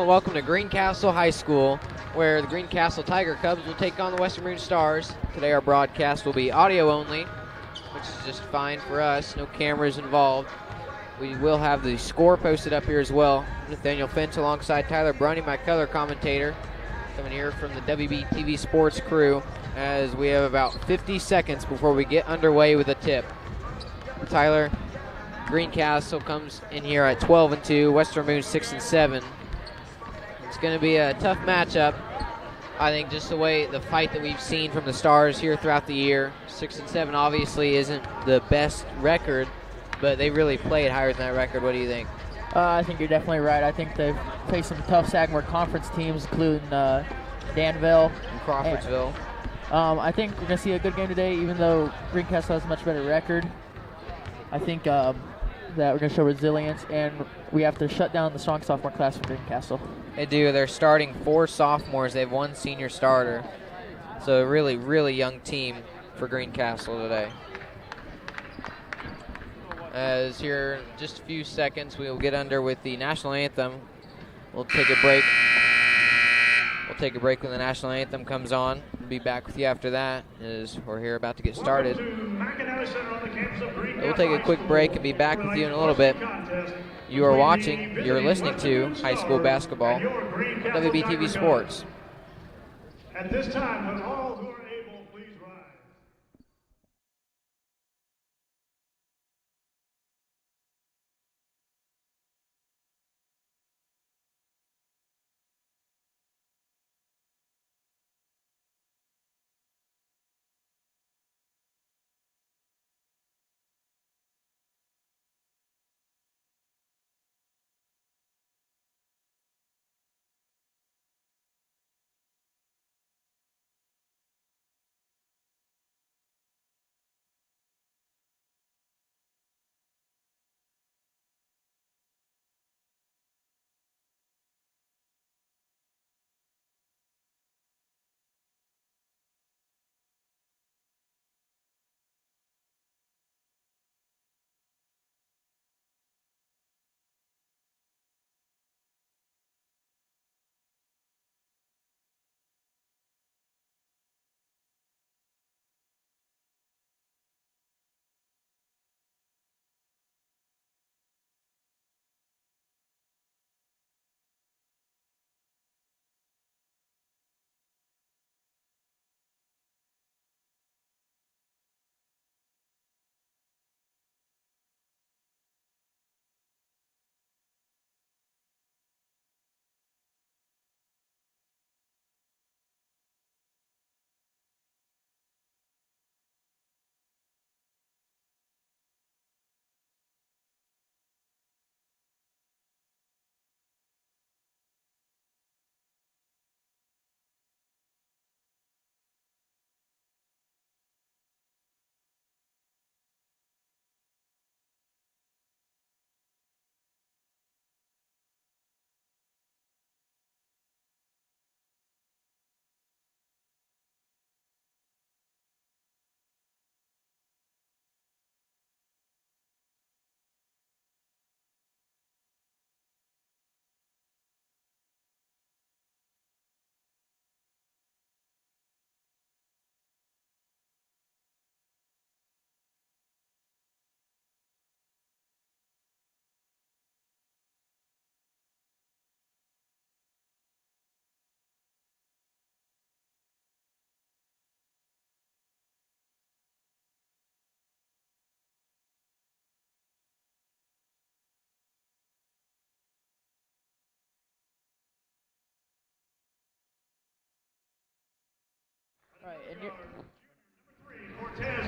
welcome to Greencastle High School, where the Greencastle Tiger Cubs will take on the Western Boone Stars. Today our broadcast will be audio only, which is just fine for us. No cameras involved. We will have the score posted up here as well. Nathaniel Finch alongside Tyler Brunny, my color commentator, coming here from the WBTV Sports crew, as we have about 50 seconds before we get underway with a tip. Tyler, Greencastle comes in here at 12-2, Western Boone 6-7. It's going to be a tough matchup. I think just the fight that we've seen from the Stars here throughout the year. 6-7 obviously isn't the best record, but they really played higher than that record. What do you think? I think you're definitely right. I think they've faced some tough Sagamore Conference teams, including Danville and Crawfordsville. I think we're going to see a good game today, even though Greencastle has a much better record. I think that we're going to show resilience, and we have to shut down the strong sophomore class from Greencastle. They do. They're starting 4 sophomores. They have 1 senior starter. So a really, really young team for Greencastle today. As here in just a few seconds, we will get under with the national anthem. We'll take a break. We'll take a break when the national anthem comes on. We'll be back with you after that, as we're here about to get started. We'll take a quick break and be back with you in a little bit. You're listening to high school basketball on WBTV Sports. At this time, would all who are able please rise.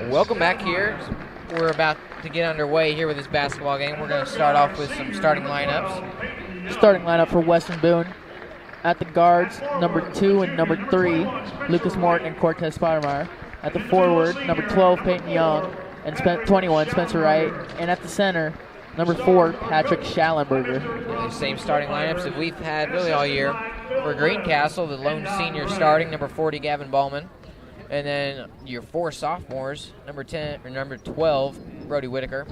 Welcome back here. We're about to get underway here with this basketball game. We're going to start off with some starting lineups. Starting lineup for Western Boone. At the guards, number 2 and number 3, Lucas Morton and Cortez Spodermeyer. At the forward, number 12, Peyton Young, and 21, Spencer Wright. And at the center, number 4, Patrick Schallenberger. The same starting lineups that we've had really all year. For Greencastle, the lone senior starting, number 40, Gavin Ballman. And then your 4 sophomores, number 12, Brody Whitaker.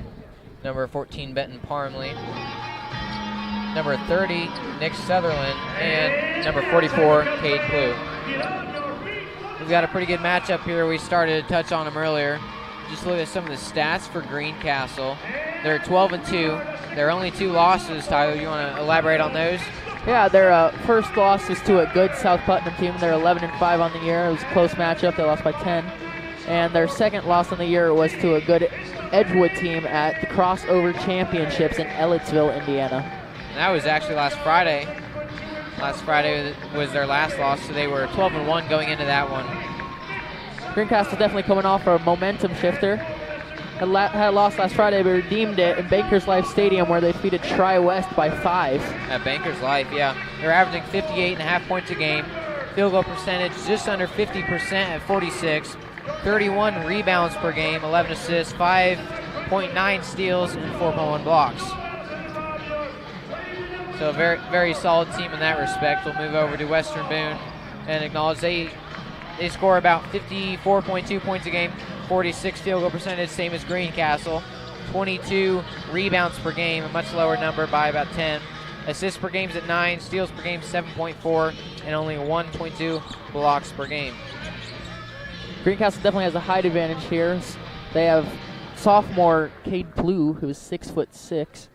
Number 14, Benton Parmley. number 30, Nick Sutherland, and number 44, Cade Blue. We've got a pretty good matchup here. We started to touch on them earlier. Just look at some of the stats for Greencastle. They're 12-2. Their only 2 losses, Tyler, you want to elaborate on those? Yeah, their first loss was to a good South Putnam team. They're 11-5 on the year. It was a close matchup. They lost by 10. And their second loss on the year was to a good Edgewood team at the Crossover Championships in Ellettsville, Indiana. And that was actually last Friday. Last Friday was their last loss, so they were 12-1 going into that one. Greencastle definitely coming off a momentum shifter. Had lost last Friday, but redeemed it in Bankers Life Stadium where they defeated Tri-West by 5. At Bankers Life, yeah. They're averaging 58.5 points a game. Field goal percentage just under 50% at 46. 31 rebounds per game, 11 assists, 5.9 steals, and 4.1 blocks. So a very, very solid team in that respect. We'll move over to Western Boone and acknowledge they score about 54.2 points a game, 46 field goal percentage, same as Greencastle. 22 rebounds per game, a much lower number by about 10. Assists per game is at 9, steals per game 7.4, and only 1.2 blocks per game. Greencastle definitely has a height advantage here. They have sophomore Cade Blue, who is 6'6",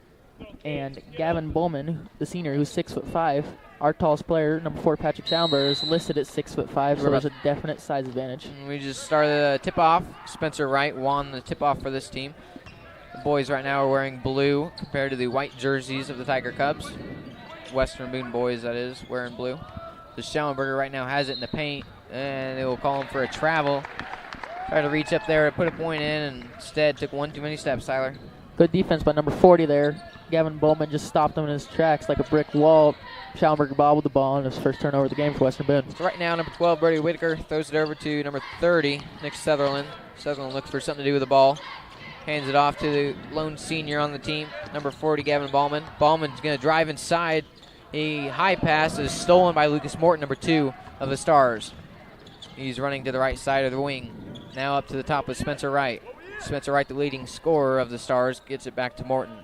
and Gavin Bowman, the senior, who's 6'5". Our tallest player, number 4, Patrick Schaumburg, is listed at 6'5", so there's a definite size advantage. And we just started the tip-off. Spencer Wright won the tip-off for this team. The boys right now are wearing blue compared to the white jerseys of the Tiger Cubs. Western Boone boys, that is, wearing blue. The Schellenberger right now has it in the paint, and they will call him for a travel. Tried to reach up there to put a point in, and instead took one too many steps, Tyler. Good defense by number 40 there. Gavin Bowman just stopped him in his tracks like a brick wall. Schellenberger bobbled the ball on his first turnover of the game for Western Boone. So right now, number 12, Brody Whitaker, throws it over to number 30, Nick Sutherland. Sutherland looks for something to do with the ball. Hands it off to the lone senior on the team, number 40, Gavin Ballman. Ballman's going to drive inside. A high pass is stolen by Lucas Morton, number 2 of the Stars. He's running to the right side of the wing. Now up to the top with Spencer Wright. Spencer Wright, the leading scorer of the Stars, gets it back to Morton.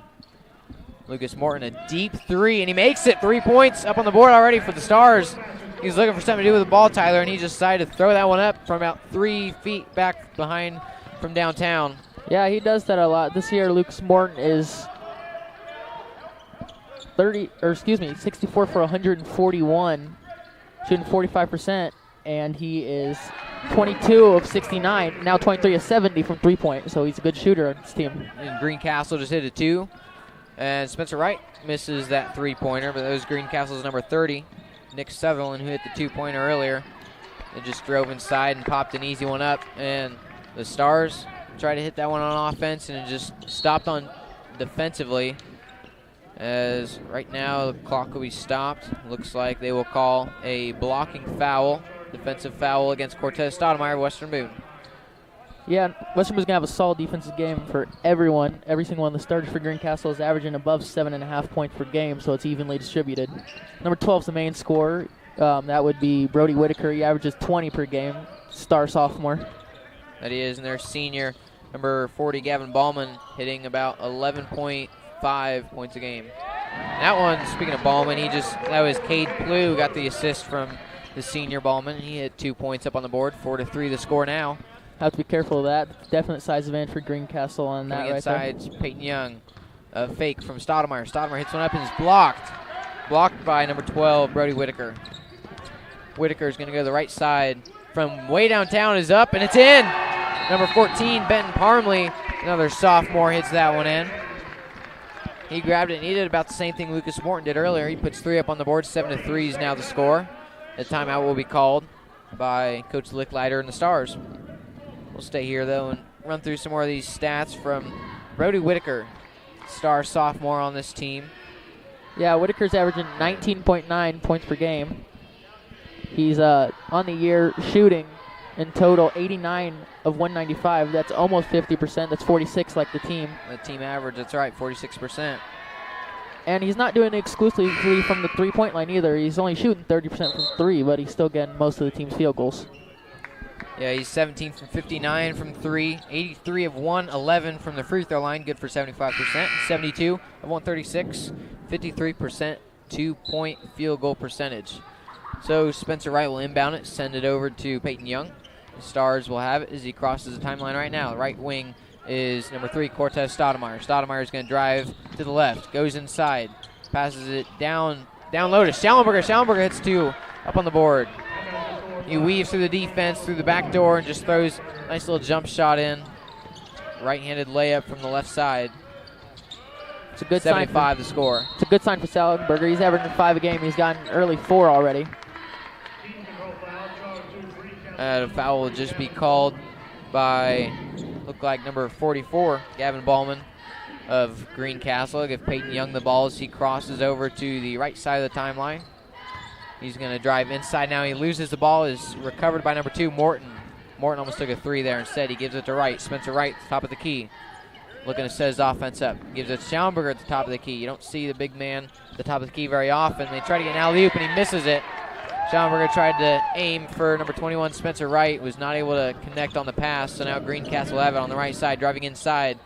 Lucas Morton, a deep 3, and he makes it. 3 points up on the board already for the Stars. He's looking for something to do with the ball, Tyler, and he just decided to throw that one up from about 3 feet back behind from downtown. Yeah, he does that a lot. This year, Lucas Morton is 64 for 141, shooting 45%, and he is 22 of 69, now 23 of 70 from 3-point, so he's a good shooter on his team. And Greencastle just hit a 2, and Spencer Wright misses that 3-pointer, but that was Greencastle's number 30, Nick Sutherland, who hit the 2-pointer earlier. They just drove inside and popped an easy one up, and the Stars tried to hit that one on offense, and it just stopped on defensively. As right now the clock will be stopped. Looks like they will call a blocking foul, defensive foul against Cortez Stoudemire, Western Boone. Yeah, Western Boone's going to have a solid defensive game for everyone. Every single one of the starters for Greencastle is averaging above 7.5 points per game, so it's evenly distributed. Number 12 is the main scorer. That would be Brody Whitaker. He averages 20 per game, star sophomore. That he is, and their senior, number 40, Gavin Ballman, hitting about 11.5 points a game. And that one, speaking of Ballman, that was Cade Blue, got the assist from the senior Ballman. He had 2 points up on the board, 4-3 the score now. Have to be careful of that. Definite size advantage for Greencastle on that right there. Inside, Peyton Young. A fake from Stoudemire. Stoudemire hits one up and is blocked. Blocked by number 12, Brody Whitaker. Whitaker is going to go to the right side. From way downtown is up, and it's in. Number 14, Benton Parmley, another sophomore, hits that one in. He grabbed it, and he did about the same thing Lucas Morton did earlier. He puts 3 up on the board. 7-3 is now the score. The timeout will be called by Coach Licklider and the Stars. We'll stay here, though, and run through some more of these stats from Brody Whitaker, star sophomore on this team. Yeah, Whitaker's averaging 19.9 points per game. He's on the year shooting in total 89 of 195. That's almost 50%. That's 46 like the team. The team average, that's right, 46%. And he's not doing it exclusively from the three-point line either. He's only shooting 30% from 3, but he's still getting most of the team's field goals. Yeah, he's 17 from 59 from 3, 83 of 111 from the free throw line, good for 75%, 72 of 136, 53% 2-point field goal percentage. So Spencer Wright will inbound it, send it over to Peyton Young. The Stars will have it as he crosses the timeline right now. Right wing is number 3, Cortez Stoudemire. Stoudemire is going to drive to the left, goes inside, passes it down low to Schallenberger. Schallenberger hits 2 up on the board. He weaves through the defense, through the back door, and just throws a nice little jump shot in. Right-handed layup from the left side. It's a good 75 sign the score. It's a good sign for Schallenberger. He's averaging 5 a game. He's gotten early 4 already. A foul will just be called by, look like number 44, Gavin Ballman of Greencastle. Give Peyton Young the ball as he crosses over to the right side of the timeline. He's going to drive inside now. He loses the ball. Is recovered by number 2, Morton. Morton almost took a 3 there. Instead, he gives it to Wright. Spencer Wright, top of the key. Looking to set his offense up. Gives it to Schallenberger at the top of the key. You don't see the big man at the top of the key very often. They try to get an alley-oop, and he misses it. Schallenberger tried to aim for number 21, Spencer Wright. Was not able to connect on the pass, so now Greencastle will have it on the right side, driving inside.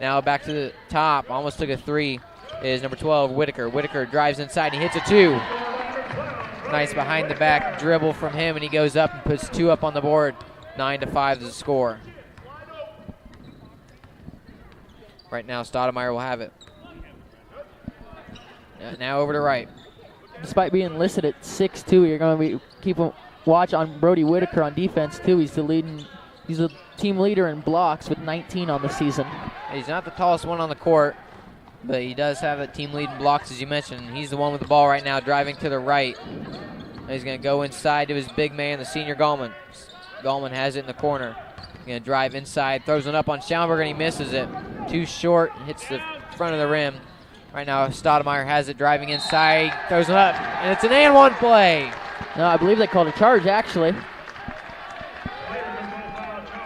Now back to the top. Almost took a 3 is number 12, Whitaker. Whitaker drives inside, and he hits a 2. Nice behind-the-back dribble from him, and he goes up and puts 2 up on the board. 9-5 is the score. Right now, Stoudemire will have it. Now over to Wright. Despite being listed at 6'2", you're going to be keep a watch on Brody Whitaker on defense too. He's a team leader in blocks with 19 on the season. He's not the tallest one on the court, but he does have a team lead in blocks, as you mentioned. He's the one with the ball right now, driving to the right. He's going to go inside to his big man, the senior Gallman. Gallman has it in the corner. He's going to drive inside, throws it up on Schallenberger, and he misses it. Too short, hits the front of the rim. Right now, Stoudemire has it, driving inside, throws it up, and it's an and-one play. No, I believe they called a charge, actually.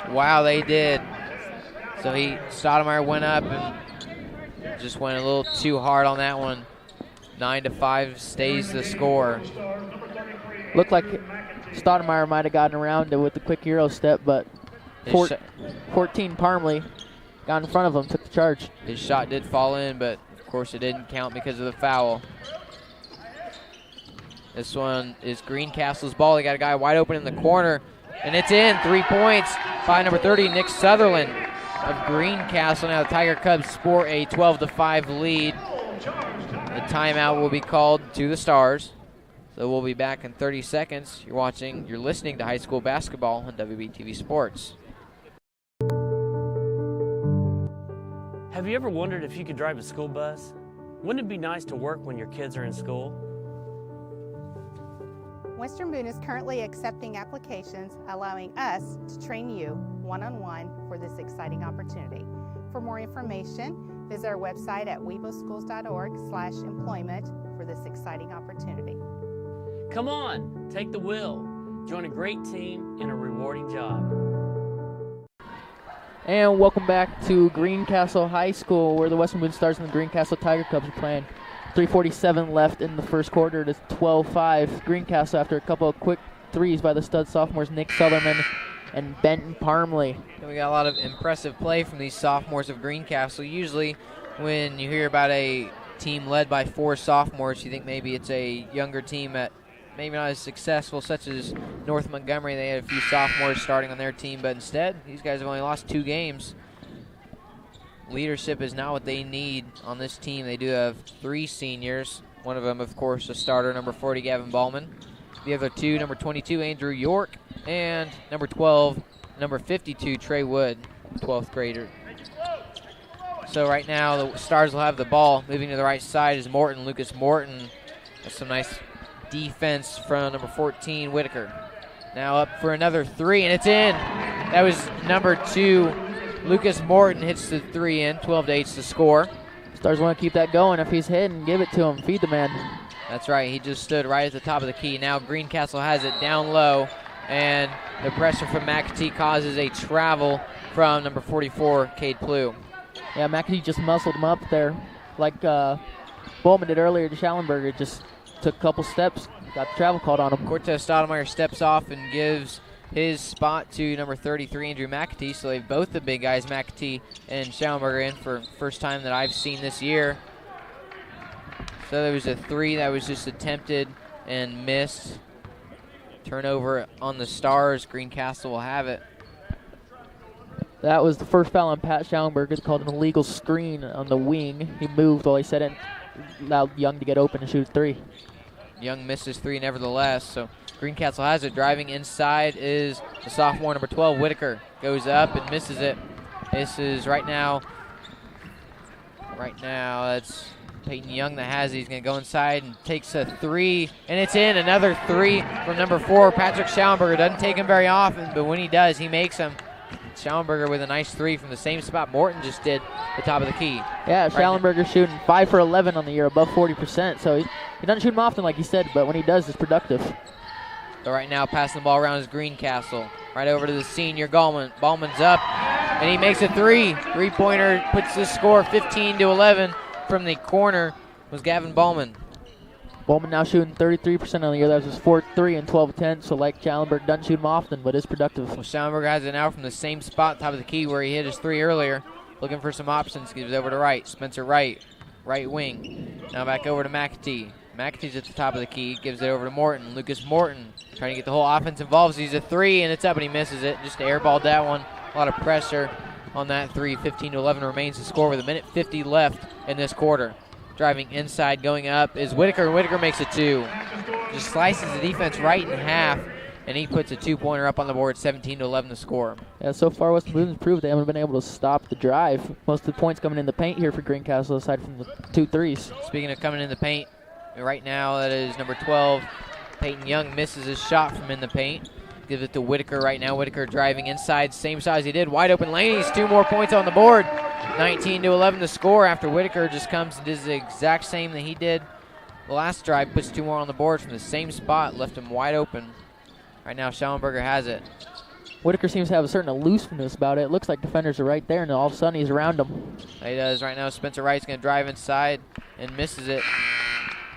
Wow, they did. So Stoudemire went up and just went a little too hard on that one. 9-5 stays the score. Looked like Stoudemire might have gotten around it with the quick Euro step, but 14 Parmley got in front of him, took the charge. His shot did fall in, but of course it didn't count because of the foul. This one is Greencastle's ball. They got a guy wide open in the corner, and it's in. 3 points by number 30, Nick Sutherland of Greencastle. Now the Tiger Cubs sport a 12-5 lead. The timeout will be called to the Stars. So we'll be back in 30 seconds. You're listening to high school basketball on WBTV Sports. Have you ever wondered if you could drive a school bus? Wouldn't it be nice to work when your kids are in school? Western Boone is currently accepting applications, allowing us to train you one-on-one for this exciting opportunity. For more information, visit our website at weboschools.org/employment for this exciting opportunity. Come on, take the wheel. Join a great team in a rewarding job. And welcome back to Greencastle High School, where the Western Boone Stars and the Greencastle Tiger Cubs are playing. 3:47 left in the first quarter. It is 12-5 Greencastle after a couple of quick threes by the stud sophomores Nick Sutherland and Benton Parmley. We got a lot of impressive play from these sophomores of Greencastle. Usually when you hear about a team led by 4 sophomores, you think maybe it's a younger team that maybe not as successful, such as North Montgomery. They had a few sophomores starting on their team, but instead these guys have only lost 2 games. Leadership is not what they need on this team. They do have 3 seniors. One of them, of course, a starter, number 40, Gavin Ballman. The other 2, number 22, Andrew York, and number 12, number 52, Trey Wood, 12th grader. So right now the Stars will have the ball. Moving to the right side is Morton, Lucas Morton. That's some nice defense from number 14, Whitaker. Now up for another 3, and it's in. That was number 2, Lucas Morton hits the 3 in. 12-8 the score. Stars want to keep that going. If he's hitting, give it to him. Feed the man. That's right. He just stood right at the top of the key. Now Greencastle has it down low, and the pressure from McAtee causes a travel from number 44, Cade Plew. Yeah, McAtee just muscled him up there like Bowman did earlier to Schallenberger. Just took a couple steps, got the travel called on him. Cortez Stoudemire steps off and gives his spot to number 33, Andrew McAtee. So they've both the big guys, McAtee and Schallenberger, in for first time that I've seen this year. So there was a 3 that was just attempted and missed. Turnover on the Stars. Greencastle will have it. That was the first foul on Pat Schallenberger. It's called an illegal screen on the wing. He moved while he set it, allowed Young to get open and shoot 3. Young misses 3 nevertheless, so Greencastle has it. Driving inside is the sophomore, number 12, Whitaker. Goes up and misses it. This is right now, that's Peyton Young that has it. He's going to go inside and takes a 3, and it's in. Another 3 from number 4, Patrick Schallenberger. Doesn't take him very often, but when he does, he makes them. Schallenberger with a nice 3 from the same spot Morton just did, the top of the key. Yeah, Schallenberger shooting 5 for 11 on the year, above 40%. So he doesn't shoot them often, like he said, but when he does, it's productive. So right now, passing the ball around is Greencastle. Right over to the senior, Gallman. Ballman's up, and he makes a 3. 3-pointer puts the score 15-11 from the corner was Gavin Ballman. Bowman now shooting 33% on the year. That was his 4th 3 and 12 attempts. So like Schallenberger, doesn't shoot him often, but is productive. Well, Schallenberger has it now from the same spot, top of the key where he hit his 3 earlier. Looking for some options, gives it over to Wright. Spencer Wright, right wing. Now back over to McAtee. McAtee's at the top of the key, gives it over to Morton. Lucas Morton trying to get the whole offense involved. He's a 3, and it's up, and he misses it. Just airballed that one. A lot of pressure on that 3. 15-11 remains the score with 1:50 left in this quarter. Driving inside, going up is Whitaker. Whitaker makes a 2. Just slices the defense right in half, and he puts a 2-pointer up on the board. 17-11 the score. Yeah, so far Western Boone's proved they haven't been able to stop the drive. Most of the points coming in the paint here for Greencastle, aside from the 2 threes. Speaking of coming in the paint, right now that is number 12, Peyton Young misses his shot from in the paint. Gives it to Whitaker right now. Whitaker driving inside, same size he did. Wide open lane. He's 2 more points on the board. 19-11 the score after Whitaker just comes and does the exact same that he did the last drive. Puts 2 more on the board from the same spot. Left him wide open. Right now Schallenberger has it. Whitaker seems to have a certain elusiveness about it. It looks like defenders are right there, and all of a sudden he's around them. He does. Right now Spencer Wright's going to drive inside and misses it.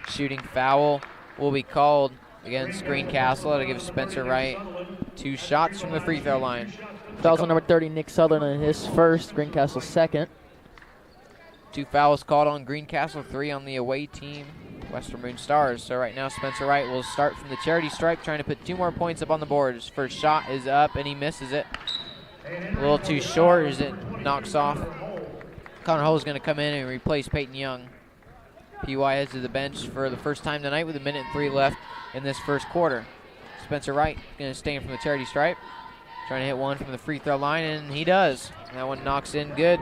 Shooting foul will be called against Greencastle. It'll give Spencer Wright 2 shots from the free throw line. Fouls on number 30, Nick Sutherland, his first, Greencastle's second. 2 fouls called on Greencastle, 3 on the away team, Western Boone Stars. So right now Spencer Wright will start from the charity stripe, trying to put 2 more points up on the board. His first shot is up, and he misses it. A little too short as it knocks off. Connor Hull's going to come in and replace Peyton Young. PY heads to the bench for the first time tonight with 1:03 left in this first quarter. Spencer Wright going to stay in from the charity stripe. Trying to hit one from the free throw line, and he does. That one knocks in good.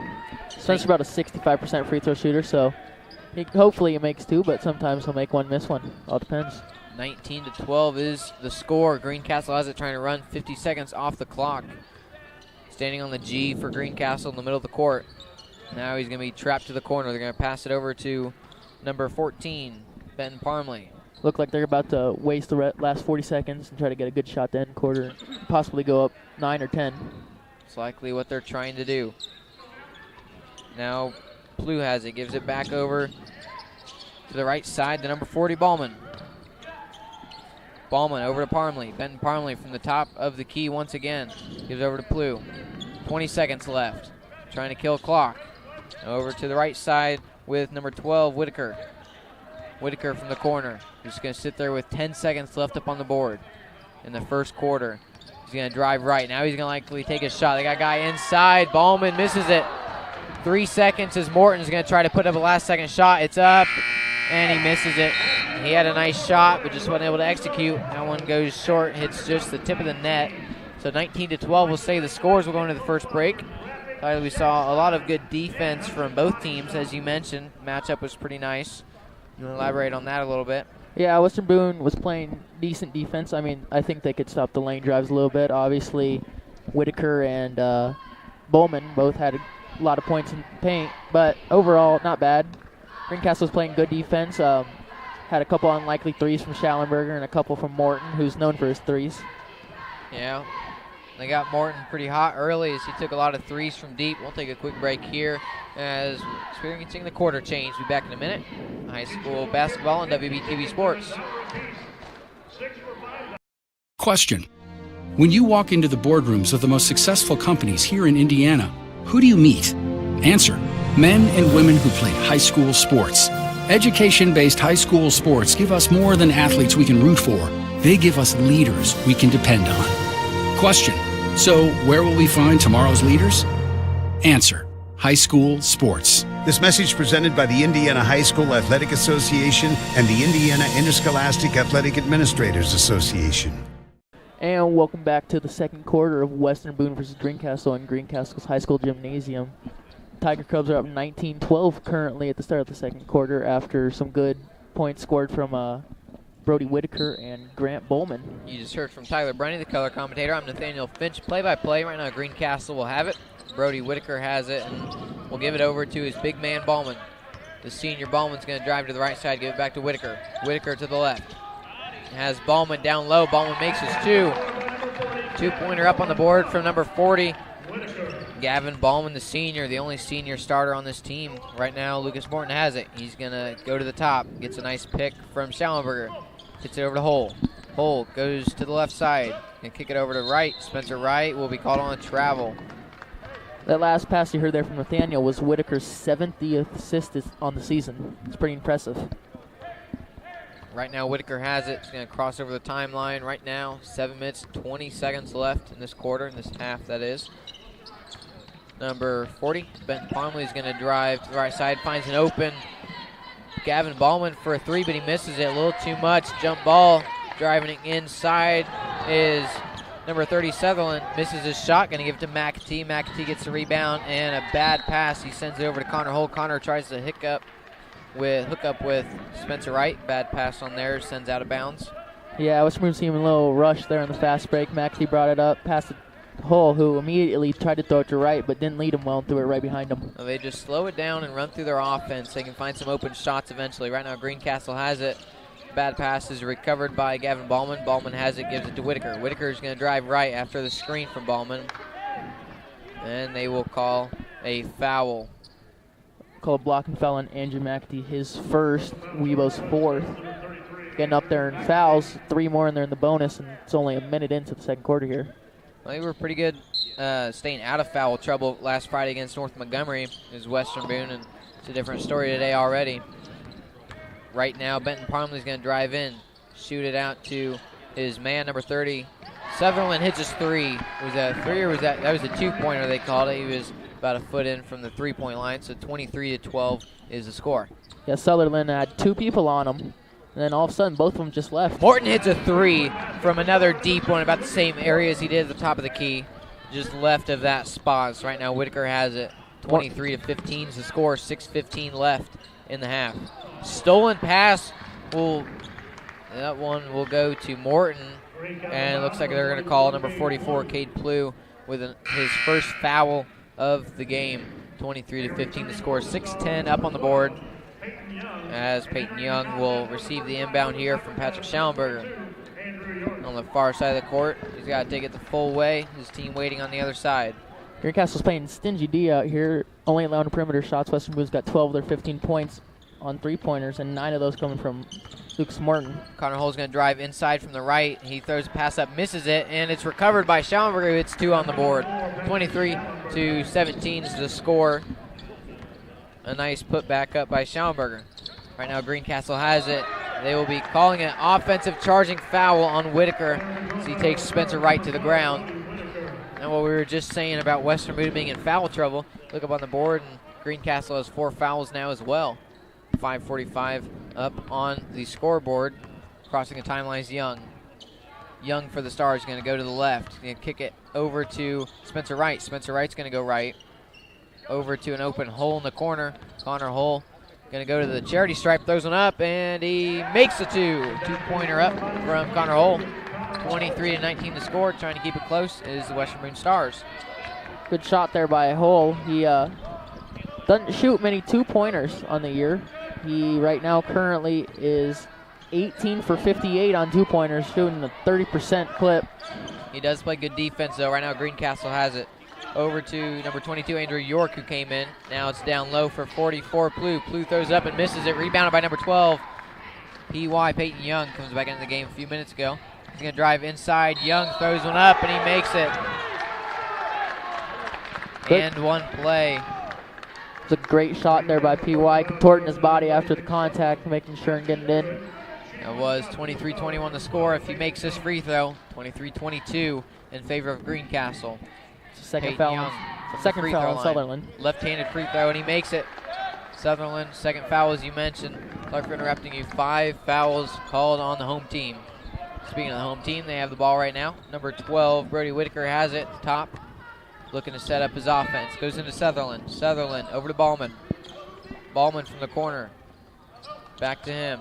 Spencer's about a 65% free throw shooter, so hopefully he makes 2, but sometimes he'll make 1, miss 1. All depends. 19-12 is the score. Greencastle has it, trying to run 50 seconds off the clock. Standing on the G for Greencastle in the middle of the court. Now he's going to be trapped to the corner. They're going to pass it over to number 14, Ben Parmley. Look like they're about to waste the last 40 seconds and try to get a good shot to end quarter, possibly go up 9 or 10. It's likely what they're trying to do. Now Blue has it, gives it back over to the right side to number 40, Ballman. Ballman over to Parmley. Ben Parmley from the top of the key once again. Gives over to Blue. 20 seconds left. Trying to kill clock. Over to the right side with number 12, Whitaker. Whitaker from the corner. Just going to sit there with 10 seconds left up on the board in the first quarter. He's going to drive right. Now he's going to likely take a shot. They got a guy inside. Ballman misses it. 3 seconds as Morton's going to try to put up a last-second shot. It's up, and he misses it. He had a nice shot, but just wasn't able to execute. That one goes short, hits just the tip of the net. So 19-12 will say the scores. We'll go into the first break. We saw a lot of good defense from both teams, as you mentioned. Matchup was pretty nice. You want to elaborate on that a little bit? Yeah, Western Boone was playing decent defense. I mean, I think they could stop the lane drives a little bit. Obviously, Whitaker and Bowman both had a lot of points in the paint, but overall, not bad. Greencastle was playing good defense. Had a couple unlikely 3s from Schallenberger and a couple from Morton, who's known for his 3s. Yeah, they got Morton pretty hot early as he took a lot of 3s from deep. We'll take a quick break here as we're experiencing the quarter change. We'll be back in a minute. High school basketball on WBTV Sports. Question: When you walk into the boardrooms of the most successful companies here in Indiana, who do you meet? Answer: men and women who played high school sports. Education-based high school sports give us more than athletes we can root for. They give us leaders we can depend on. Question: so where will we find tomorrow's leaders? Answer: high school sports. This message presented by the Indiana High School Athletic Association and the Indiana Interscholastic Athletic Administrators Association. And welcome back to the second quarter of Western Boone versus Greencastle in Greencastle's high school gymnasium. Tiger Cubs are up 19-12 currently at the start of the second quarter after some good points scored from Brody Whitaker and Grant Bowman. You just heard from Tyler Brenny, the color commentator. I'm Nathaniel Finch, play-by-play. Right now, Greencastle will have it. Brody Whitaker has it, and we'll give it over to his big man, Bowman. The senior Bowman's going to drive to the right side, give it back to Whitaker. Whitaker to the left. Has Bowman down low. Bowman makes his two. Two-pointer up on the board from number 40. Gavin Bowman, the senior, the only senior starter on this team. Right now, Lucas Morton has it. He's going to go to the top. Gets a nice pick from Schallenberger. Gets it over to Hull. Hull goes to the left side and kick it over to Wright. Spencer Wright will be called on a travel. That last pass you heard there from Nathaniel was Whitaker's 70th assist on the season. It's pretty impressive. Right now, Whitaker has it. He's going to cross over the timeline right now. 7 minutes, 20 seconds left in this quarter, in this half, that is. Number 40, Benton Parmley, is going to drive to the right side, finds an open Gavin Ballman for a three, but he misses it a little too much. Jump ball, driving it inside is number 30, Sutherland. Misses his shot, going to give it to McAtee. McAtee gets the rebound, and a bad pass. He sends it over to Connor Hull. Connor tries to hook up with Spencer Wright. Bad pass on there, sends out of bounds. Yeah, Western Boone seemed a little rush there in the fast break. McAtee brought it up, passed it to Hull, who immediately tried to throw it to Wright, but didn't lead him well and threw it right behind him. Well, they just slow it down and run through their offense. They can find some open shots eventually. Right now, Greencastle has it. Bad pass is recovered by Gavin Ballman. Ballman has it, gives it to Whitaker. Whitaker is going to drive right after the screen from Ballman. And they will call a foul. Call a blocking foul on Andrew McAtee, his first, Weibo's fourth. Getting up there in fouls, 3 more in there in the bonus, and it's only a minute into the second quarter here. Well, they were pretty good staying out of foul trouble last Friday against North Montgomery. Is Western Boone, and it's a different story today already. Right now, Benton Parmley is going to drive in, shoot it out to his man, number 30. Sutherland hits his three. Was that a three or was that was a 2-pointer they called it? He was about a foot in from the 3-point line, so 23-12 is the score. Yeah, Sutherland had 2 people on him, and then all of a sudden both of them just left. Morton hits a three from another deep one, about the same area as he did at the top of the key, just left of that spot. So right now Whitaker has it. 23-15 is the score, 6:15 left in the half. Stolen pass that one will go to Morton, and it looks like they're going to call number 44, Cade Plew, with his first foul of the game. 23-15 the score, 6:10 up on the board, as Peyton Young will receive the inbound here from Patrick Schallenberger. On the far side of the court, he's got to take it the full way. His team waiting on the other side. Greencastle's playing stingy D out here, only allowing perimeter shots. Western Boone's got 12 of their 15 points on 3-pointers, and 9 of those coming from Lucas Morton. Connor Hull's going to drive inside from the right. He throws a pass up, misses it, and it's recovered by Schallenberger, who hits 2 on the board. 23-17 is the score. A nice put back up by Schallenberger. Right now, Greencastle has it. They will be calling an offensive charging foul on Whitaker as he takes Spencer Wright to the ground. And what we were just saying about Western Boone being in foul trouble, look up on the board, and Greencastle has 4 fouls now as well. 5:45 up on the scoreboard. Crossing the timeline is Young. Young for the Stars, going to go to the left. Going to kick it over to Spencer Wright. Spencer Wright's going to go right. Over to an open hole in the corner. Connor Hull going to go to the charity stripe, throws one up, and he makes the 2-pointer up from Connor Hull. 23-19 the score. Trying to keep it close is the Western Boone Stars. Good shot there by Hull. He doesn't shoot many 2-pointers on the year. He right now currently is 18 for 58 on 2-pointers, shooting a 30% clip. He does play good defense, though. Right now, Greencastle has it. Over to number 22, Andrew York, who came in. Now it's down low for 44, Plew. Plew throws up and misses it. Rebounded by number 12. P.Y. Peyton Young comes back into the game a few minutes ago. He's going to drive inside. Young throws one up, and he makes it. And one play. It's a great shot there by PY, contorting his body after the contact, making sure and getting it in. It was 23-21 the score. If he makes this free throw, 23-22 in favor of Greencastle. Second foul on Sutherland. Left-handed free throw, and he makes it. Sutherland, second foul, as you mentioned. Sorry for interrupting you. 5 fouls called on the home team. Speaking of the home team, they have the ball right now. Number 12, Brody Whitaker, has it at the top. Looking to set up his offense. Goes into Sutherland. Sutherland over to Ballman. Ballman from the corner. Back to him.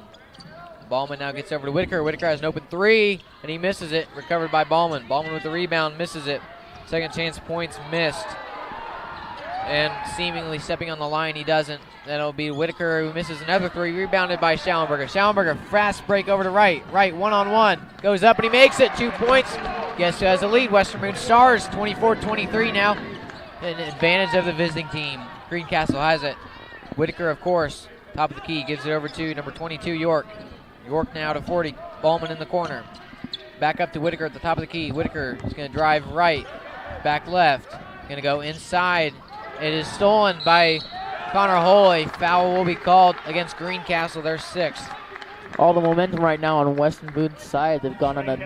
Ballman now gets over to Whitaker. Whitaker has an open three, and he misses it. Recovered by Ballman. Ballman with the rebound, misses it. Second chance points missed. And seemingly stepping on the line, he doesn't. That'll be Whitaker, who misses another three. Rebounded by Schallenberger. Schallenberger, fast break over to right. Right, one-on-one. Goes up, and he makes it. 2 points. Guess who has the lead? Western Boone Stars, 24-23 now. An advantage of the visiting team. Greencastle has it. Whitaker, of course, top of the key. Gives it over to number 22, York. York now to 40. Ballman in the corner. Back up to Whitaker at the top of the key. Whitaker is going to drive right. Back left. Going to go inside. It is stolen by Connor Hull. A foul will be called against Greencastle, their 6th. All the momentum right now on Western Boone's side. They've gone on a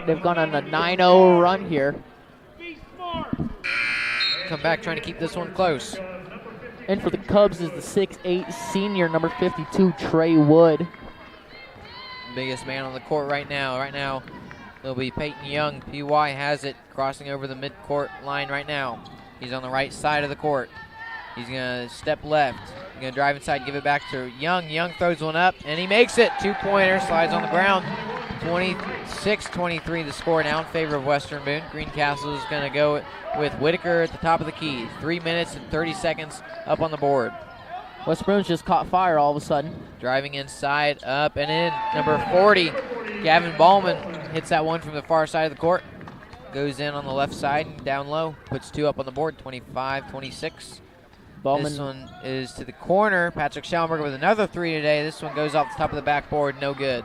9-0 run here. Come back trying to keep this one close. And for the Cubs is the 6'8 senior, number 52, Trey Wood. Biggest man on the court right now. Right now, it'll be Peyton Young. PY has it, crossing over the midcourt line right now. He's on the right side of the court. He's going to step left. He's going to drive inside, give it back to Young. Young throws one up, and he makes it. 2-pointer, slides on the ground. 26-23 the score now in favor of Western Boone. Greencastle is going to go with Whitaker at the top of the key. 3 minutes and 30 seconds up on the board. West Boone's just caught fire all of a sudden. Driving inside, up and in. Number 40, Gavin Ballman hits that one from the far side of the court. Goes in on the left side and down low. Puts 2 up on the board, 25-26. This one is to the corner. Patrick Schallenberger with another 3 today. This one goes off the top of the backboard, no good.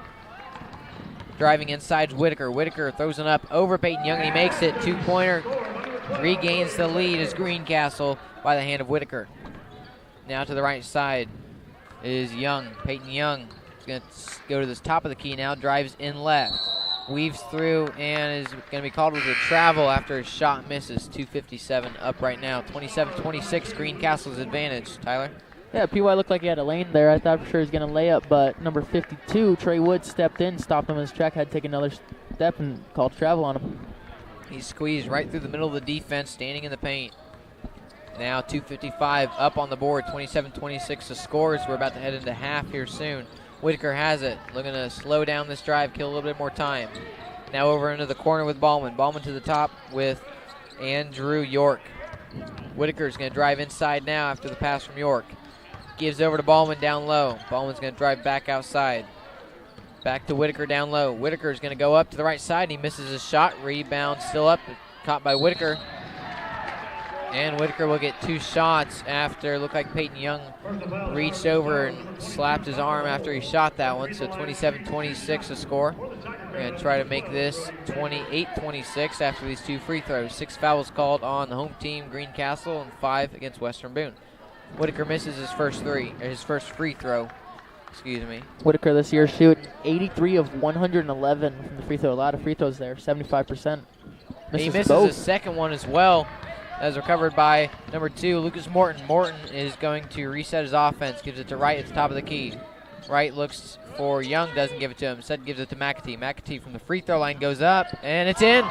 Driving inside Whitaker. Whitaker throws it up over Peyton Young, and he makes it. 2-pointer. Regains the lead as Greencastle by the hand of Whitaker. Now to the right side is Young. Peyton Young is going to go to the top of the key now. Drives in left. Weaves through and is going to be called with a travel after his shot misses. 2:57 up right now. 27-26, Greencastle's advantage. Tyler? Yeah, PY looked like he had a lane there. I thought for sure he was going to lay up, but number 52, Trey Wood, stepped in, stopped him in his track, had to take another step and called travel on him. He squeezed right through the middle of the defense, standing in the paint. Now 2:55 up on the board, 27-26 the scores. We're about to head into half here soon. Whitaker has it, looking to slow down this drive, kill a little bit more time. Now over into the corner with Ballman. Ballman to the top with Andrew York. Whitaker's going to drive inside now after the pass from York. Gives over to Ballman down low. Ballman's going to drive back outside. Back to Whitaker down low. Whitaker's going to go up to the right side. He misses his shot. Rebound still up. Caught by Whitaker. And Whitaker will get 2 shots after it looked like Peyton Young reached over and slapped his arm after he shot that one. So 27-26 the score. We're going to try to make this 28-26 after these 2 free throws. 6 fouls called on the home team, Greencastle, and 5 against Western Boone. Whitaker misses his first free throw. Excuse me. Whitaker this year shooting 83 of 111 from the free throw. A lot of free throws there, 75%. He misses his second one as well. That was recovered by number 2, Lucas Morton. Morton is going to reset his offense. Gives it to Wright at the top of the key. Wright looks for Young, doesn't give it to him. Instead gives it to McAtee. McAtee from the free throw line goes up, and it's in.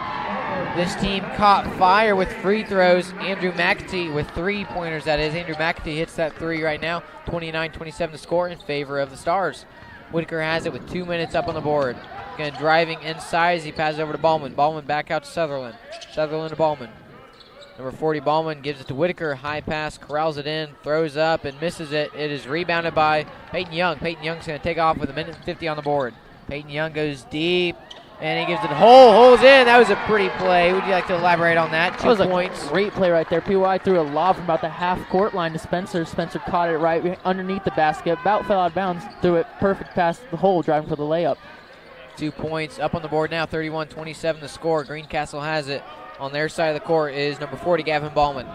This team caught fire with free throws. Andrew McAtee with 3-pointers, that is. Andrew McAtee hits that 3 right now. 29-27 the score in favor of the Stars. Whitaker has it with 2 minutes up on the board. Again, driving inside as he passes over to Ballman. Ballman back out to Sutherland. Sutherland to Ballman. Number 40, Ballman gives it to Whitaker. High pass, corrals it in, throws up, and misses it. It is rebounded by Peyton Young. Peyton Young's going to take off with 1:50 on the board. Peyton Young goes deep, and he gives it holds in. That was a pretty play. Would you like to elaborate on that? 2 points. A great play right there. PY threw a lob from about the half-court line to Spencer. Spencer caught it right underneath the basket. About fell out of bounds. Threw it perfect past the hole, driving for the layup. 2 points up on the board now, 31-27 the score. Greencastle has it. On their side of the court is number 40, Gavin Ballman.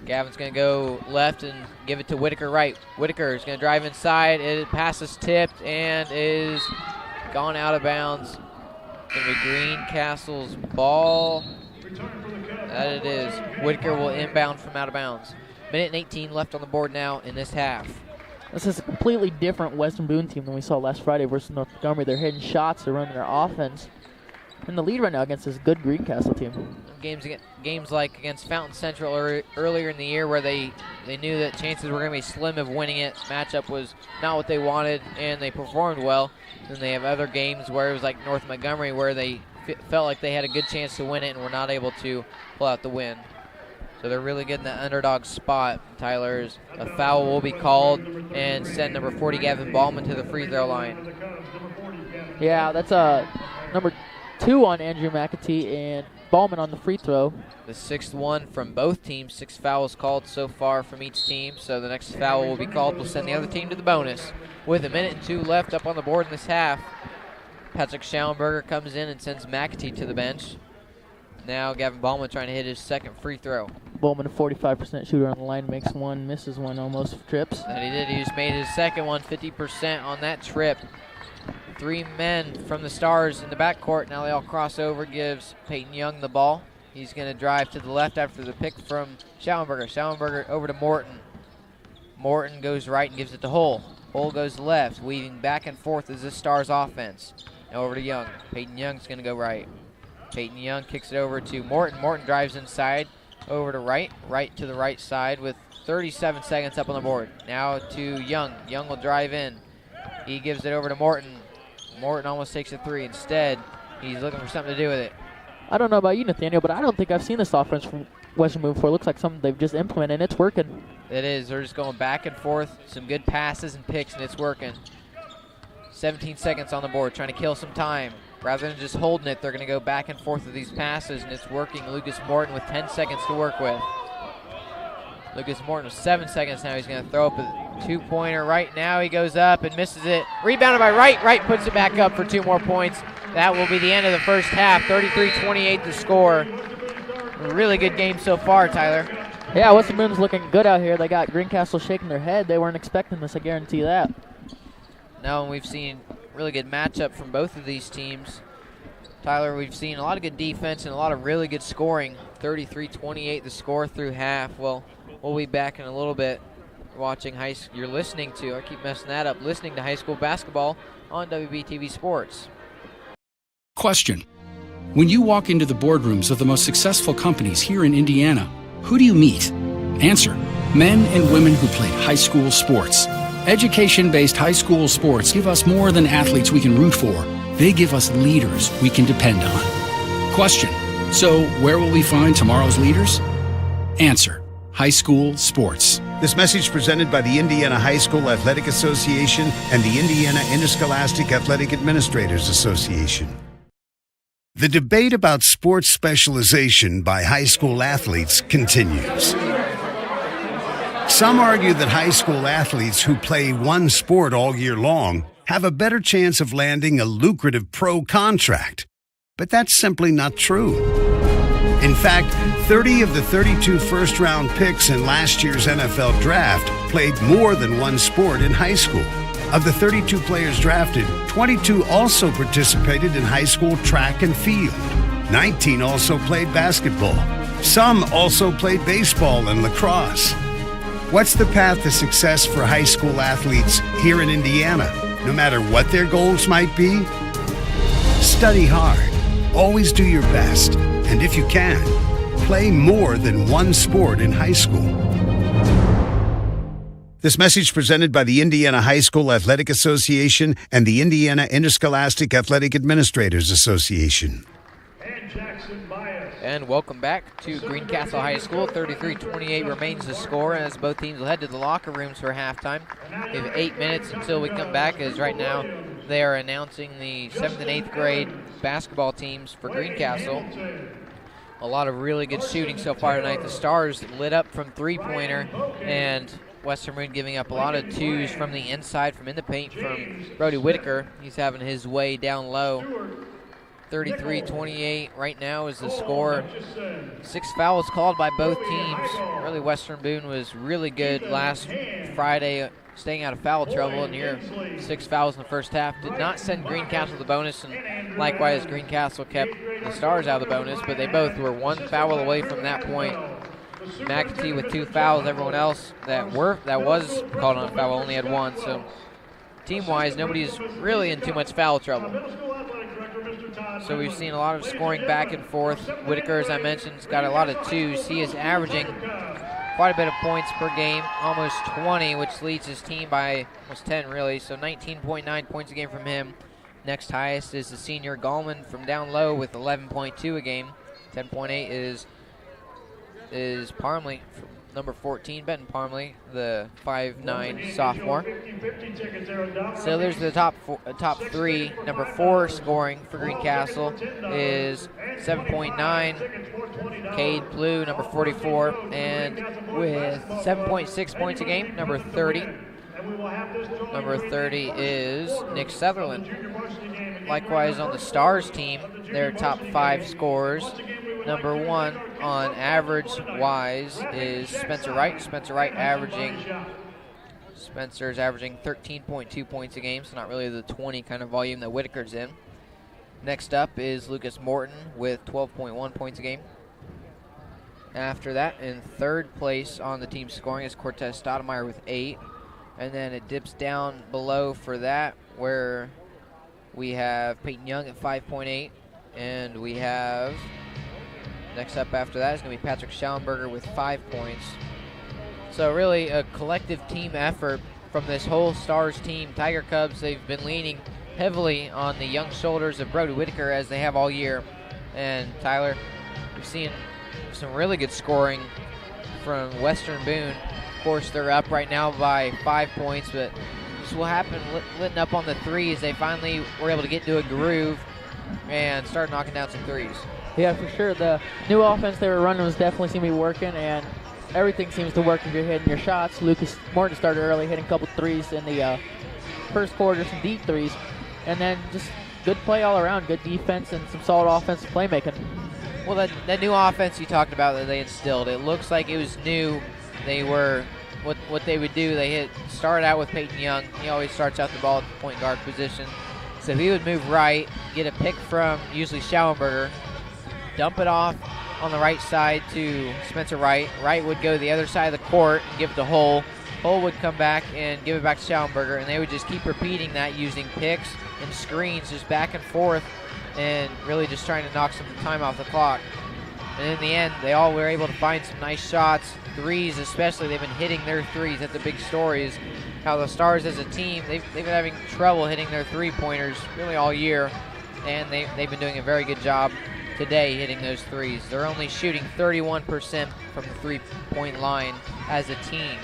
Gavin's going to go left and give it to Whitaker right. Whitaker is going to drive inside. It passes tipped and is gone out of bounds. Going to be Greencastle's ball. That it is. Whitaker will inbound from out of bounds. Minute and 18 left on the board now in this half. This is a completely different Western Boone team than we saw last Friday versus North Montgomery. They're hitting shots, they're running their offense. And the lead right now against this good Greencastle team. Games like against Fountain Central earlier in the year where they knew that chances were going to be slim of winning it. Matchup was not what they wanted, and they performed well. Then they have other games where it was like North Montgomery where they felt like they had a good chance to win it and were not able to pull out the win. So they're really getting the underdog spot. Tyler's a foul will be called and send number 40 Gavin Ballman to the free throw line. Yeah, that's number 2 on Andrew McAtee and Ballman on the free throw. The 6th one from both teams. 6 fouls called so far from each team. So the next foul will be called. We'll send the other team to the bonus. With a minute and 2 left up on the board in this half, Patrick Schallenberger comes in and sends McAtee to the bench. Now Gavin Ballman trying to hit his second free throw. Ballman, a 45% shooter on the line, makes one, misses one, almost trips. That he did. He just made his second one, 50% on that trip. 3 men from the Stars in the backcourt. Now they all cross over, gives Peyton Young the ball. He's going to drive to the left after the pick from Schallenberger. Schallenberger over to Morton. Morton goes right and gives it to Hull. Hull goes left, weaving back and forth as this Stars offense. Now over to Young. Peyton Young's going to go right. Peyton Young kicks it over to Morton. Morton drives inside, over to right to the right side with 37 seconds up on the board. Now to Young. Young will drive in. He gives it over to Morton. Morton almost takes a 3. Instead, he's looking for something to do with it. I don't know about you, Nathaniel, but I don't think I've seen this offense from Western Boone before. It looks like something they've just implemented, and it's working. It is. They're just going back and forth. Some good passes and picks, and it's working. 17 seconds on the board, trying to kill some time. Rather than just holding it, they're going to go back and forth with these passes, and it's working. Lucas Morton with 10 seconds to work with. Lucas Morton with 7 seconds now. He's going to throw up a 2-pointer right now. He goes up and misses it. Rebounded by Wright. Wright puts it back up for 2 more points. That will be the end of the first half. 33-28 the score. A really good game so far, Tyler. Yeah, Western Boone's looking good out here. They got Greencastle shaking their head. They weren't expecting this, I guarantee that. No, and we've seen really good matchup from both of these teams. Tyler, we've seen a lot of good defense and a lot of really good scoring. 33-28 the score through half. Well, we'll be back in a little bit watching you're listening to, I keep messing that up, listening to high school basketball on WBTV Sports. Question. When you walk into the boardrooms of the most successful companies here in Indiana, who do you meet? Answer. Men and women who played high school sports. Education-based high school sports give us more than athletes we can root for. They give us leaders we can depend on. Question. So where will we find tomorrow's leaders? Answer. High school sports. This message presented by the Indiana High School Athletic Association and the Indiana Interscholastic Athletic Administrators Association. The debate about sports specialization by high school athletes continues. Some argue that high school athletes who play one sport all year long have a better chance of landing a lucrative pro contract. But that's simply not true. In fact, 30 of the 32 first-round picks in last year's NFL draft played more than one sport in high school. Of the 32 players drafted, 22 also participated in high school track and field. 19 also played basketball. Some also played baseball and lacrosse. What's the path to success for high school athletes here in Indiana, no matter what their goals might be? Study hard, always do your best, and if you can, play more than one sport in high school. This message presented by the Indiana High School Athletic Association and the Indiana Interscholastic Athletic Administrators Association. And welcome back to Greencastle High School. 33-28 remains the score as both teams will head to the locker rooms for halftime. We have 8 minutes until we come back, as right now they are announcing the 7th and 8th grade basketball teams for Greencastle. A lot of really good shooting so far tonight. The Stars lit up from three-pointer, and Western Boone giving up a lot of twos from the inside, from in the paint from Brody Whitaker. He's having his way down low. 33-28 right now is the score. 6 fouls called by both teams. Really, Western Boone was really good last Friday, staying out of foul trouble, and here 6 fouls in the first half. Did not send Greencastle the bonus, and likewise Greencastle kept the Stars out of the bonus, but they both were 1 foul away from that point. McAtee with 2 fouls. Everyone else that was called on a foul only had 1, so team-wise, nobody's really in too much foul trouble. So we've seen a lot of scoring back and forth. Whitaker, as I mentioned, has got a lot of twos. He is averaging quite a bit of points per game, almost 20, which leads his team by almost 10, really. So 19.9 points a game from him. Next highest is the senior Gallman from down low with 11.2 a game. 10.8 is Parmley, number 14, Benton Parmley, the 5'9" sophomore. So there's the top 3. Number 4 scoring for Greencastle is 7.9. Cade Blue, number 44, and with 7.6 points a game, number 30. Number 30 is Nick Sutherland. Likewise on the Stars team, their top 5 scorers. Number 1 on average-wise is Spencer Wright. Spencer's averaging 13.2 points a game, so not really the 20 kind of volume that Whitaker's in. Next up is Lucas Morton with 12.1 points a game. After that, in third place on the team scoring is Cortez Stoudemire with 8. And then it dips down below for that, where we have Peyton Young at 5.8. And we have, next up after that is going to be Patrick Schallenberger with 5 points. So really a collective team effort from this whole Stars team. Tiger Cubs, they've been leaning heavily on the young shoulders of Brody Whitaker as they have all year. And Tyler, we've seen some really good scoring from Western Boone. Of course, they're up right now by 5 points, but this will happen letting up on the threes. They finally were able to get into a groove and start knocking down some threes. Yeah, for sure. The new offense they were running was definitely seeming to be working, and everything seems to work if you're hitting your shots. Lucas Morton started early, hitting a couple threes in the first quarter, some deep threes, and then just good play all around, good defense, and some solid offensive playmaking. Well, that new offense you talked about that they instilled, it looks like it was new. They were, what they would do, they started out with Peyton Young. He always starts out the ball at the point guard position. So he would move right, get a pick from usually Schallenberger, dump it off on the right side to Spencer Wright. Wright would go to the other side of the court and give it to Hull. Hull would come back and give it back to Schallenberger, and they would just keep repeating that using picks and screens, just back and forth, and really just trying to knock some time off the clock. And in the end, they all were able to find some nice shots, threes especially. They've been hitting their threes. That's the big story, is how the Stars as a team, they've been having trouble hitting their three-pointers really all year, and they've been doing a very good job today hitting those threes. They're only shooting 31% from the three-point line as a team.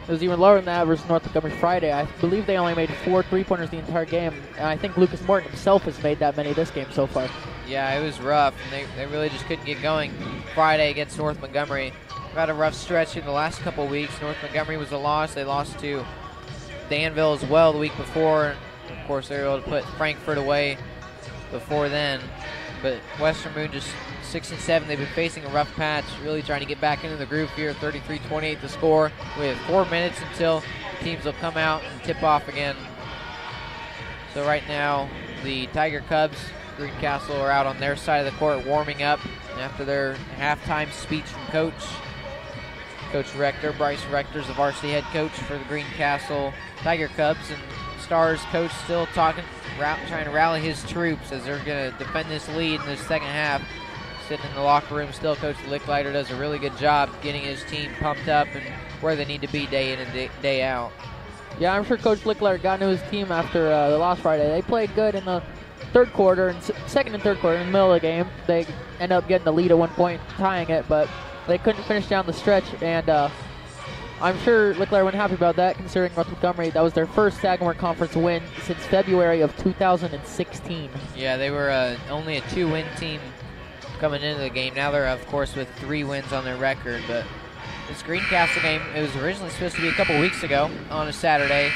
It was even lower than that versus North Montgomery Friday. I believe they only made 4 three-pointers the entire game, and I think Lucas Morton himself has made that many this game so far. Yeah, it was rough, and they really just couldn't get going Friday against North Montgomery. They've had a rough stretch in the last couple weeks. North Montgomery was a loss. They lost to Danville as well the week before. Of course, they were able to put Frankfurt away before then. But Western Boone just 6-7. They've been facing a rough patch, really trying to get back into the groove here. 33-28 the score. We have 4 minutes until the teams will come out and tip off again. So right now, the Tiger Cubs, Greencastle, are out on their side of the court warming up after their halftime speech from Coach Rector. Bryce Rector's the varsity head coach for the Greencastle Tiger Cubs, and Stars coach still talking, trying to rally his troops as they're going to defend this lead in this second half. Sitting in the locker room still, Coach Licklider does a really good job getting his team pumped up and where they need to be day in and day out. Yeah, I'm sure Coach Licklider got into his team after the loss Friday. They played good in the third quarter, and second and third quarter in the middle of the game. They ended up getting the lead at one point, tying it, but they couldn't finish down the stretch, and I'm sure Licklider wasn't happy about that, considering North Montgomery, that was their first Sagamore Conference win since February of 2016. Yeah, they were only a 2-win team coming into the game. Now they're, of course, with 3 wins on their record, but this Greencastle game, it was originally supposed to be a couple weeks ago on a Saturday,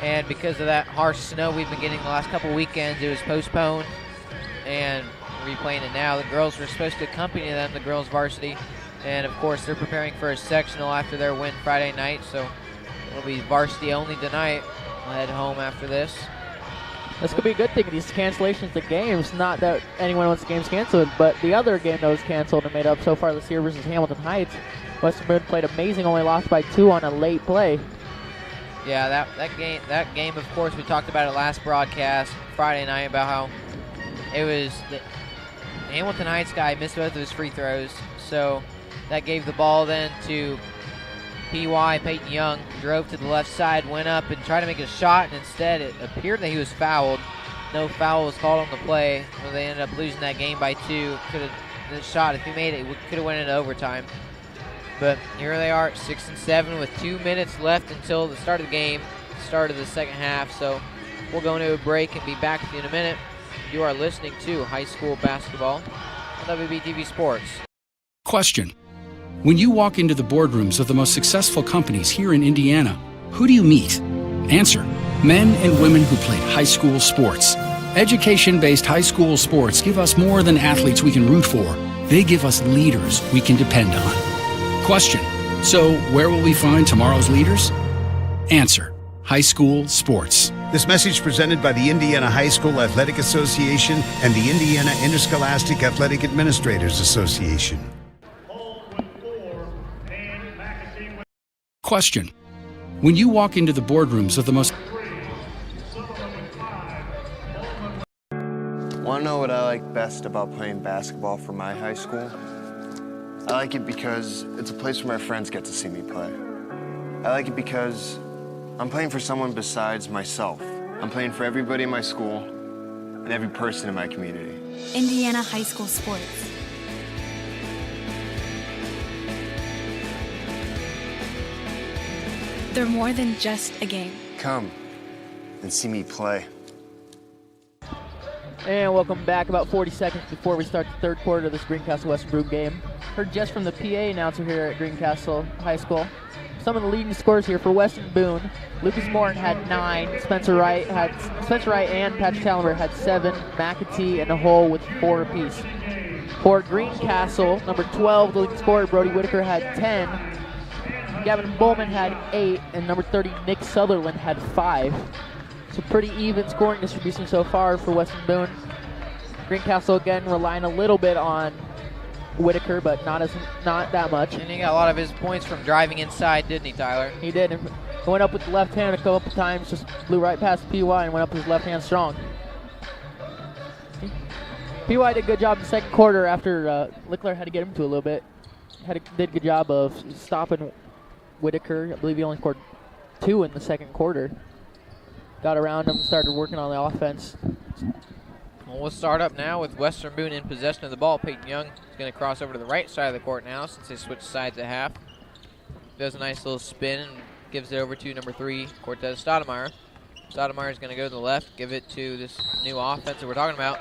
and because of that harsh snow we've been getting the last couple weekends, it was postponed, and replaying it now. The girls were supposed to accompany them, the girls varsity, and of course they're preparing for a sectional after their win Friday night, so it'll be varsity only tonight. We'll head home after this. This could be a good thing, these cancellations of games. Not that anyone wants the games canceled, but the other game that was canceled and made up so far this year versus Hamilton Heights, Western Boone played amazing, only lost by 2 on a late play. Yeah, that game, of course, we talked about it last broadcast Friday night about how it was the Hamilton Heights guy missed both of his free throws, so that gave the ball then to PY. Peyton Young drove to the left side, went up and tried to make a shot, and instead it appeared that he was fouled. No foul was called on the play. Well, they ended up losing that game by 2. Could have the shot, if he made it, could have went into overtime. But here they are at 6 and 7 with 2 minutes left until the start of the game, start of the second half. So we'll go into a break and be back with you in a minute. You are listening to high school basketball on WBTV Sports. Question. When you walk into the boardrooms of the most successful companies here in Indiana, who do you meet? Answer. Men and women who played high school sports. Education-based high school sports give us more than athletes we can root for. They give us leaders we can depend on. Question. So where will we find tomorrow's leaders? Answer. High school sports. This message presented by the Indiana High School Athletic Association and the Indiana Interscholastic Athletic Administrators Association. Question. When you walk into the boardrooms of the most... Want to know what I like best about playing basketball for my high school? I like it because it's a place where my friends get to see me play. I like it because I'm playing for someone besides myself. I'm playing for everybody in my school and every person in my community. Indiana high school sports. They're more than just a game. Come and see me play. And welcome back. About 40 seconds before we start the third quarter of this Greencastle Western Boone game. Heard just from the PA announcer here at Greencastle High School. Some of the leading scores here for Western Boone. Lucas Morton had 9. Spencer Wright and Patrick Tallenberg had 7. McAtee and a Hole with 4 apiece. For Greencastle, number 12, the leading scorer Brody Whitaker had 10. Gavin Bowman had 8, and number 30, Nick Sutherland, had 5. So pretty even scoring distribution so far for Western Boone. Greencastle again relying a little bit on Whitaker, but not that much. And he got a lot of his points from driving inside, didn't he, Tyler? He did. And went up with the left hand a couple times, just blew right past PY and went up with his left hand strong. PY did a good job in the second quarter after Lickler had to get him to a little bit. Did a good job of stopping Whitaker. I believe he only scored 2 in the second quarter. Got around him and started working on the offense. Well, we'll start up now with Western Boone in possession of the ball. Peyton Young is going to cross over to the right side of the court now since they switched sides at half. Does a nice little spin and gives it over to number 3, Cortez Stoudemire. Stoudemire is going to go to the left, give it to this new offense that we're talking about.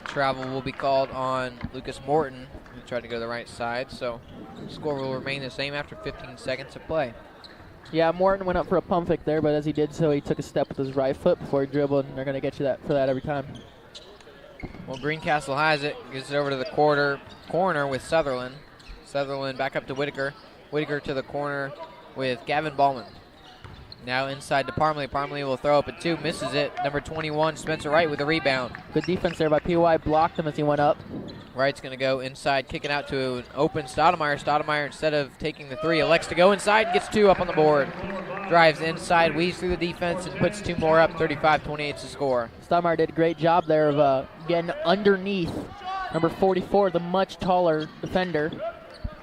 Travel will be called on Lucas Morton, who tried to go to the right side, so the score will remain the same after 15 seconds of play. Yeah, Morton went up for a pump fake there, but as he did so, he took a step with his right foot before he dribbled, and they're going to get you for that every time. Well, Greencastle has it, gets it over to the corner with Sutherland. Sutherland back up to Whitaker. Whitaker to the corner with Gavin Ballman. Now inside to Parmley. Parmley will throw up at 2, misses it. Number 21, Spencer Wright with a rebound. Good defense there by PY, blocked him as he went up. Wright's going to go inside, kicking out to an open Stoudemire. Stoudemire, instead of taking the 3, elects to go inside and gets 2 up on the board. Drives inside, weaves through the defense, and puts 2 more up, 35-28 to score. Stoudemire did a great job there of getting underneath number 44, the much taller defender.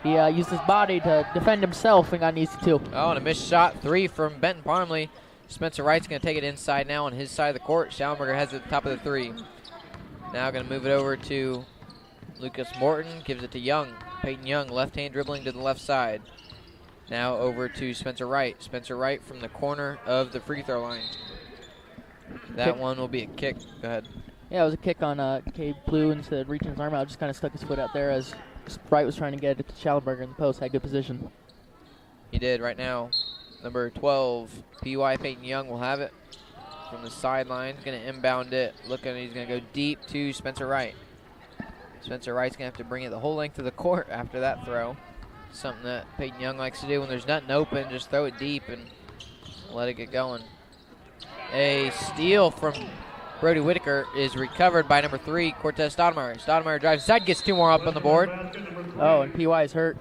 He used his body to defend himself and got an easy 2. Oh, and a missed shot, 3 from Benton Parmley. Spencer Wright's going to take it inside now on his side of the court. Schallenberger has it at the top of the 3. Now going to move it over to Lucas Morton, gives it to Young. Peyton Young, left hand dribbling to the left side. Now over to Spencer Wright. Spencer Wright from the corner of the free throw line. That one will be a kick. Go ahead. Yeah, it was a kick on Gabe Blue instead of reaching his arm out. Just kind of stuck his foot out there as Wright was trying to get it to Schallenberger in the post. Had good position. He did right now. Number 12, PY Peyton Young will have it from the sideline. He's going to inbound it. Looking, he's going to go deep to Spencer Wright. Spencer Wright's going to have to bring it the whole length of the court after that throw. Something that Peyton Young likes to do when there's nothing open. Just throw it deep and let it get going. A steal from Brody Whitaker is recovered by number 3, Cortez Stoudemire. Stoudemire drives inside, gets 2 more up on the board. Oh, and PY is hurt.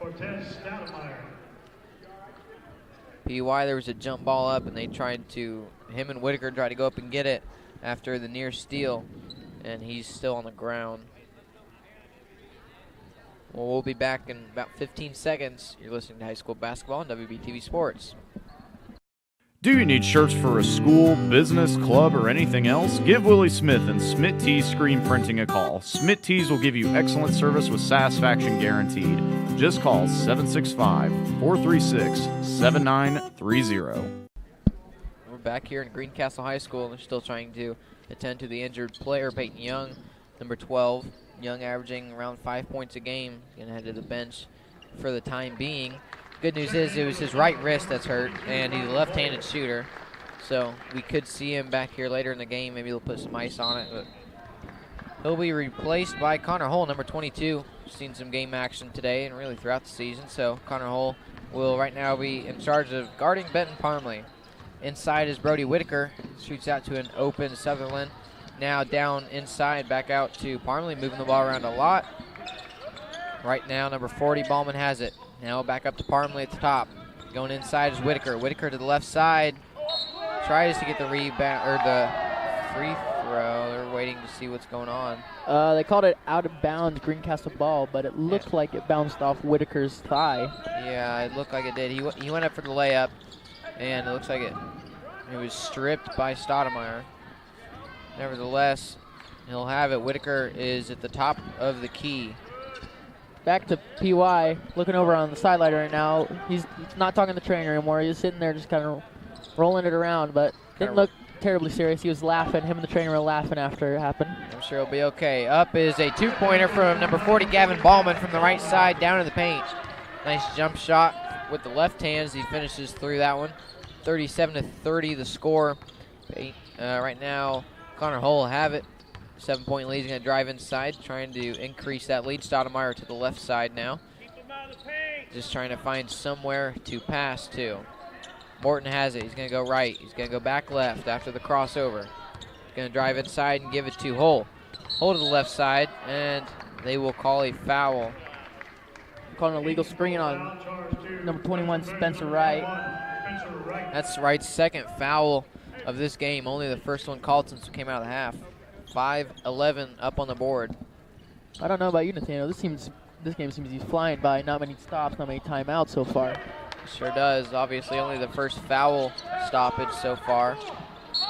PY, there was a jump ball up, and they tried to, him and Whitaker tried to go up and get it after the near steal, and he's still on the ground. Well, we'll be back in about 15 seconds. You're listening to High School Basketball on WBTV Sports. Do you need shirts for a school, business, club, or anything else? Give Willie Smith and Smith Tees Screen Printing a call. Smith Tees will give you excellent service with satisfaction guaranteed. Just call 765-436-7930. We're back here in Greencastle High School, and they're still trying to attend to the injured player, Peyton Young, number 12. Young averaging around 5 points a game. Going to head to the bench for the time being. Good news is it was his right wrist that's hurt, and he's a left-handed shooter. So we could see him back here later in the game. Maybe they'll put some ice on it. But he'll be replaced by Connor Hull, number 22. Seen some game action today and really throughout the season. So Connor Hull will right now be in charge of guarding Benton Parmley. Inside is Brody Whitaker. Shoots out to an open Sutherland. Now down inside, back out to Parmley, moving the ball around a lot. Right now, number 40, Ballman has it. Now back up to Parmley at the top. Going inside is Whitaker. Whitaker to the left side. Tries to get the rebound, or the free throw. They're waiting to see what's going on. They called it out of bounds Greencastle ball, but it looked like it bounced off Whitaker's thigh. Yeah, it looked like it did. He went up for the layup, and it looks like it was stripped by Stoudemire. Nevertheless, he'll have it. Whitaker is at the top of the key. Back to PY, looking over on the sideline right now. He's not talking to the trainer anymore. He's sitting there just kind of rolling it around, but didn't look terribly serious. He was laughing. Him and the trainer were laughing after it happened. I'm sure he'll be okay. Up is a 2-pointer from number 40, Gavin Ballman, from the right side down to the paint. Nice jump shot with the left hand as he finishes through that one. 37-30 the score. Right now, Connor Hull will have it. 7-point lead. He's going to drive inside, trying to increase that lead. Stoudemire to the left side now. Just trying to find somewhere to pass to. Morton has it. He's going to go right. He's going to go back left after the crossover. He's going to drive inside and give it to Hull. Hull to the left side, and they will call a foul. Calling an illegal screen on number 21, Spencer Wright. That's Wright's second foul of this game. Only the first one called since we came out of the half. 5-11 up on the board. I don't know about you, Nathaniel. This game seems to be flying by. Not many stops, not many timeouts so far. Sure does. Obviously, only the first foul stoppage so far.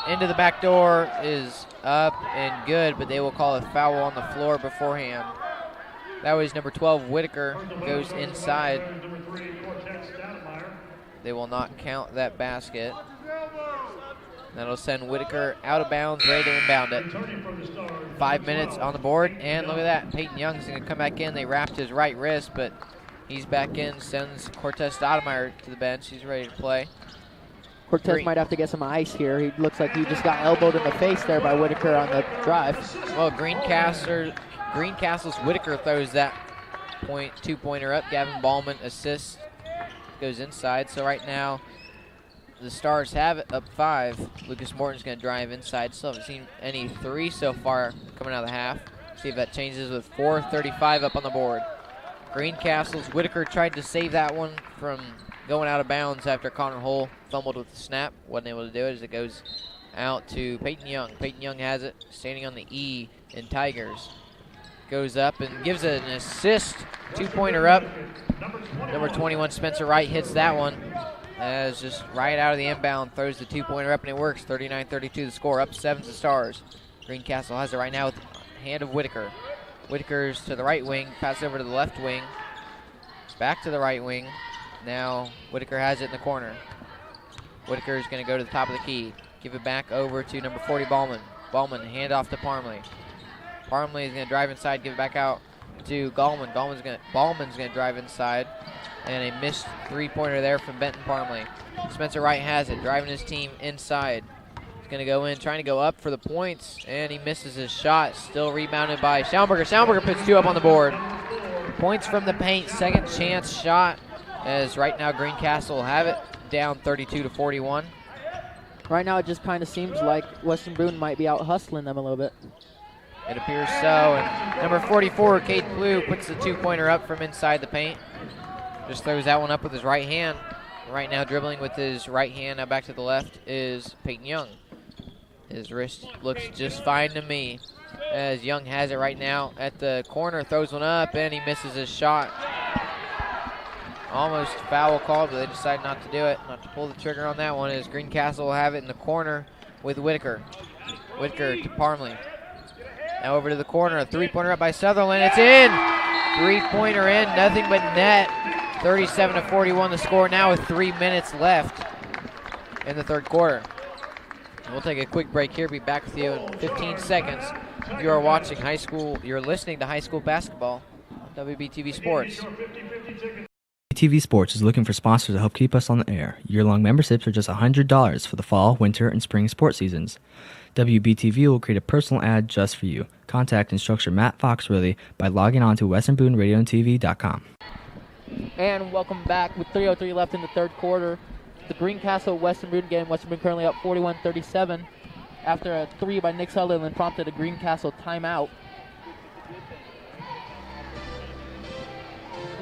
Into the back door is up and good, but they will call a foul on the floor beforehand. That was number 12, Whitaker, goes inside. They will not count that basket. That'll send Whitaker out of bounds, ready to inbound it. 5 minutes on the board, and look at that. Peyton Young's going to come back in. They wrapped his right wrist, but he's back in, sends Cortez Stoudemire to the bench. He's ready to play. Cortez might have to get some ice here. He looks like he just got elbowed in the face there by Whitaker on the drive. Well, Greencastle's Whitaker throws that 2-pointer up. Gavin Ballman assists, goes inside. So right now, the Stars have it up 5. Lucas Morton's going to drive inside. Still haven't seen any 3 so far coming out of the half. See if that changes with 4:35 up on the board. Greencastle's Whitaker tried to save that one from going out of bounds after Connor Hull fumbled with the snap. Wasn't able to do it as it goes out to Peyton Young. Peyton Young has it, standing on the E in Tigers. Goes up and gives it an assist. 2-pointer up. Number 21, Spencer Wright, hits that one. As just right out of the inbound, throws the 2-pointer up, and it works. 39-32 the score, up 7 to Stars. Greencastle has it right now with the hand of Whitaker. Whitaker's to the right wing, pass over to the left wing. Back to the right wing. Now Whitaker has it in the corner. Whitaker is going to go to the top of the key. Give it back over to number 40, Ballman. Ballman, hand off to Parmley. Parmley is going to drive inside, give it back out to Gallman. Ballman's going to drive inside. And a missed three-pointer there from Benton Parmley. Spencer Wright has it, driving his team inside. He's going to go in, trying to go up for the points, and he misses his shot. Still rebounded by Schallenberger. Schallenberger puts 2 up on the board. Points from the paint, second chance shot, as right now Greencastle will have it, down 32-41. Right now it just kind of seems like Western Boone might be out hustling them a little bit. It appears so, and number 44, Cade Blue, puts the 2-pointer up from inside the paint. Just throws that one up with his right hand. Right now dribbling with his right hand. Now back to the left is Peyton Young. His wrist looks just fine to me, as Young has it right now at the corner. Throws one up, and he misses his shot. Almost foul called, but they decide not to do it. Not to pull the trigger on that one, as Greencastle will have it in the corner with Whitaker. Whitaker to Parmley. Now over to the corner. A 3-pointer up by Sutherland. It's in! 3-pointer in, nothing but net. 37-41 the score now with 3 minutes left in the third quarter. We'll take a quick break here. Be back with you in 15 seconds. If you are watching high school, you're listening to high school basketball on WBTV Sports. WBTV Sports is looking for sponsors to help keep us on the air. Year-long memberships are just $100 for the fall, winter, and spring sports seasons. WBTV will create a personal ad just for you. Contact instructor Matt Foxworthy by logging on to westernbooneradioandtv.com. And welcome back with 3:03 left in the third quarter. The Greencastle Western Boone game. Western Boone currently up 41-37 after a 3 by Nick Sutherland prompted a Greencastle timeout.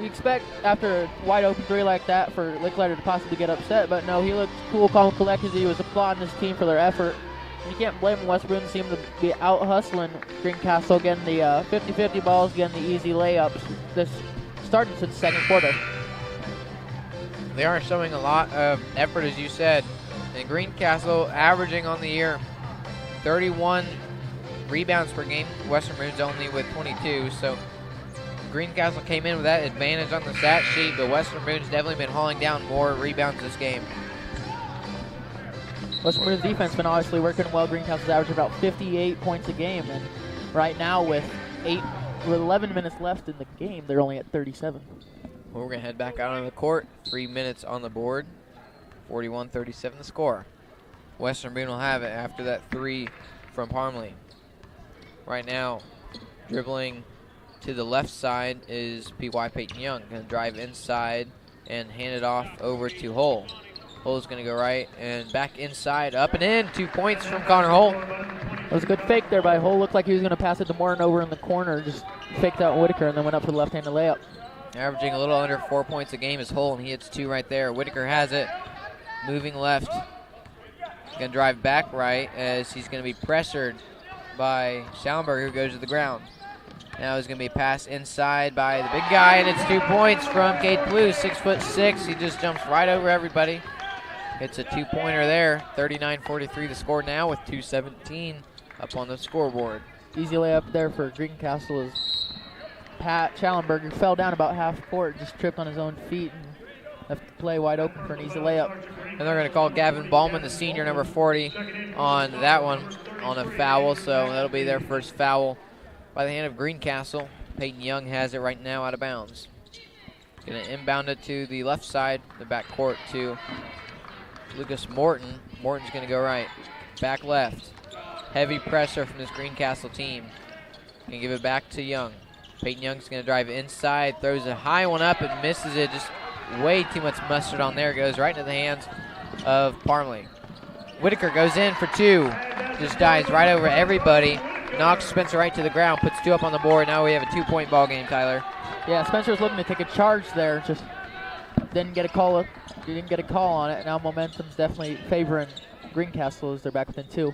We expect after a wide open 3 like that for Licklider to possibly get upset, but no, he looked cool, calm, collected. He was applauding his team for their effort. And you can't blame Western Boone. Seemed to be out hustling Greencastle, getting the 50-50 balls, getting the easy layups. This started since the second quarter. They are showing a lot of effort, as you said. And Greencastle averaging on the year 31 rebounds per game. Western Boone's only with 22. So Greencastle came in with that advantage on the stat sheet, but Western Boone's definitely been hauling down more rebounds this game. Western Boone's defense been obviously working well. Greencastle's averaging about 58 points a game, and right now with 11 minutes left in the game, they're only at 37. Well, we're going to head back out on the court. 3 minutes on the board. 41-37 the score. Western Boone will have it after that 3 from Parmley. Right now, dribbling to the left side is P.Y. Peyton Young. Going to drive inside and hand it off over to Hull. Hull's going to go right and back inside, up and in. 2 points from Connor Hull. It was a good fake there by Hull. Looked like he was going to pass it to Morton over in the corner. Just faked out Whitaker and then went up for the left-handed layup. Averaging a little under 4 points a game is Hull, and he hits 2 right there. Whitaker has it. Moving left. Going to drive back right as he's going to be pressured by Schallenberger, who goes to the ground. Now he's going to be passed inside by the big guy, and it's 2 points from Cade Blue, 6'6". He just jumps right over everybody. It's a 2-pointer there. 39-43 the score now with 2:17 up on the scoreboard. Easy layup there for Greencastle is Pat Schallenberger. Fell down about half court, just tripped on his own feet and left the play wide open for an easy layup. And they're going to call Gavin Ballman, the senior, number 40, on that one on a foul. So that'll be their first foul by the hand of Greencastle. Peyton Young has it right now out of bounds. Going to inbound it to the left side, the back court to Lucas Morton. Morton's going to go right, back left. Heavy pressure from this Greencastle team. Going to give it back to Young. Peyton Young's going to drive inside, throws a high one up and misses it. Just way too much mustard on there. Goes right into the hands of Parmley. Whitaker goes in for 2. Just dives right over everybody. Knocks Spencer Wright to the ground, puts 2 up on the board. Now we have a 2-point ball game, Tyler. Yeah, Spencer was looking to take a charge there. Just didn't get a call. He didn't get a call on it. Now momentum's definitely favoring Greencastle as they're back within 2.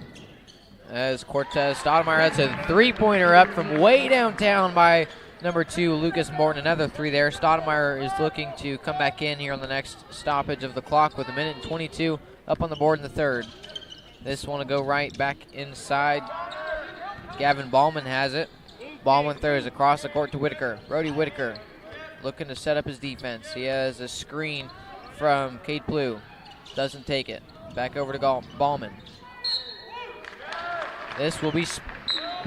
As Cortez Stoudemire, that's a 3-pointer up from way downtown by number 2, Lucas Morton. Another 3 there. Stoudemire is looking to come back in here on the next stoppage of the clock with 1:22 up on the board in the third. This one will go right back inside. Gavin Ballman has it. Ballman throws across the court to Whitaker. Brody Whitaker looking to set up his defense. He has a screen from Cade Blue. Doesn't take it. Back over to Ballman. This will be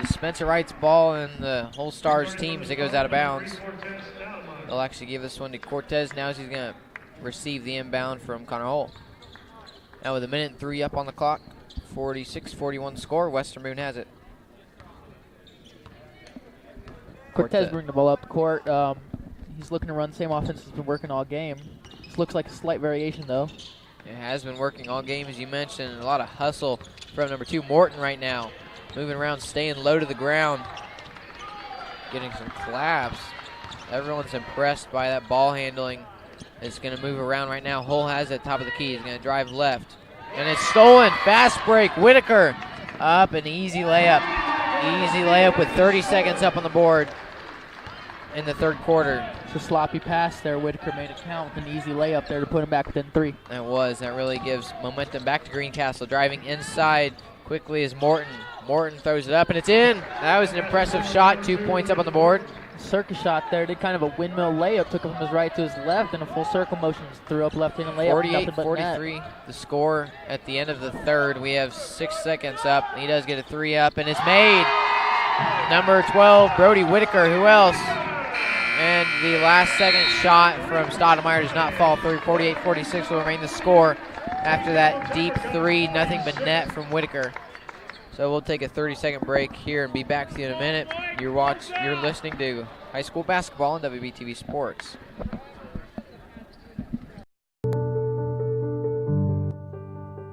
Spencer Wright's ball and the whole Stars team as it goes out of bounds. They'll actually give this one to Cortez now as he's going to receive the inbound from Connor Hull. Now with 1:03 up on the clock, 46-41 score, Western Boone has it. Cortez bringing the ball up the court. He's looking to run the same offense he's been working all game. This looks like a slight variation, though. It has been working all game, as you mentioned, and a lot of hustle from number 2, Morton, right now. Moving around, staying low to the ground, getting some collapse. Everyone's impressed by that ball handling. It's going to move around right now. Hull has it, top of the key. He's going to drive left. And it's stolen. Fast break. Whitaker up, an easy layup. Easy layup with 30 seconds up on the board in the third quarter. It's a sloppy pass there. Whitaker made it count with an easy layup there to put him back within 3. That really gives momentum back to Greencastle. Driving inside quickly is Morton. Morton throws it up, and it's in. That was an impressive shot. 2 points up on the board. Circus shot there. Did kind of a windmill layup. Took him from his right to his left in a full circle motion. Just threw up left-handed layup. 48-43 the score at the end of the third. We have 6 seconds up. He does get a 3 up, and it's made. Number 12, Brody Whitaker. Who else? And the last second shot from Stoudemire does not fall through. 48-46 will remain the score after that deep 3, nothing but net from Whitaker. So we'll take a 30-second break here and be back with you in a minute. You're listening to high school basketball on WBTV Sports.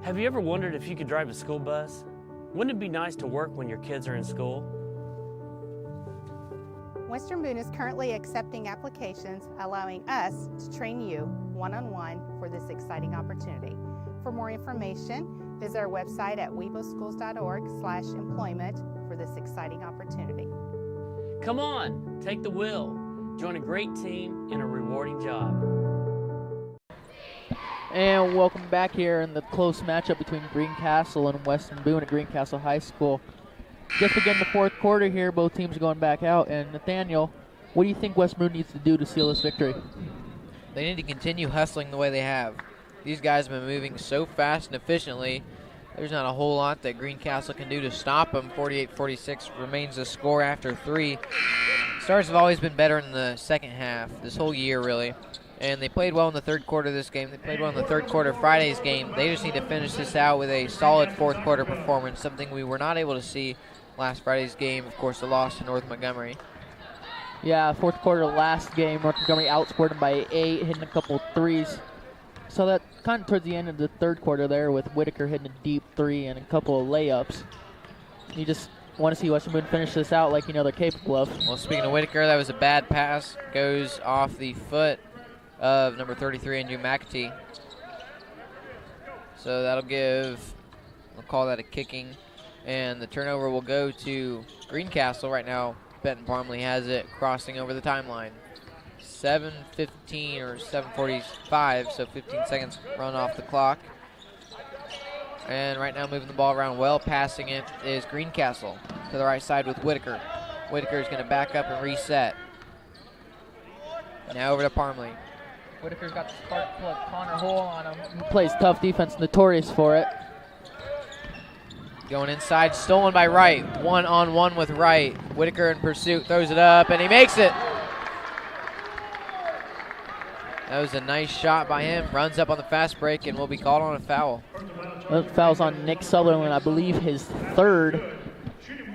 Have you ever wondered if you could drive a school bus? Wouldn't it be nice to work when your kids are in school? Western Boone is currently accepting applications, allowing us to train you one-on-one for this exciting opportunity. For more information, visit our website at weboschools.org/employment for this exciting opportunity. Come on, take the wheel. Join a great team in a rewarding job. And welcome back here in the close matchup between Greencastle and Western Boone at Greencastle High School. Just begin the fourth quarter here. Both teams are going back out. And Nathaniel, what do you think Western Boone needs to do to seal this victory? They need to continue hustling the way they have. These guys have been moving so fast and efficiently. There's not a whole lot that Greencastle can do to stop them. 48-46 remains the score after 3. Stars have always been better in the second half, this whole year really. And they played well in the third quarter of this game. They played well in the third quarter of Friday's game. They just need to finish this out with a solid fourth quarter performance, something we were not able to see last Friday's game. Of course, the loss to North Montgomery. Yeah, fourth quarter last game, North Montgomery outscored them by 8, hitting a couple threes. So that kind of towards the end of the third quarter there with Whitaker hitting a deep 3 and a couple of layups. You just want to see Western Boone finish this out like you know they're capable of. Well, speaking of Whitaker, that was a bad pass. Goes off the foot of number 33, Andrew McAtee. So that'll give, we'll call that a kicking. And the turnover will go to Greencastle right now. Benton Parmley has it crossing over the timeline. 7:15 or 7:45, so 15 seconds run off the clock. And right now moving the ball around well, passing it is Greencastle to the right side with Whitaker. Whitaker is going to back up and reset. Now over to Parmley. Whitaker's got the spark plug Connor Hull on him. He plays tough defense, notorious for it. Going inside, stolen by Wright. 1-on-1 with Wright. Whitaker in pursuit, throws it up, and he makes it. That was a nice shot by him. Runs up on the fast break and will be called on a foul. That foul's on Nick Sutherland, I believe his third.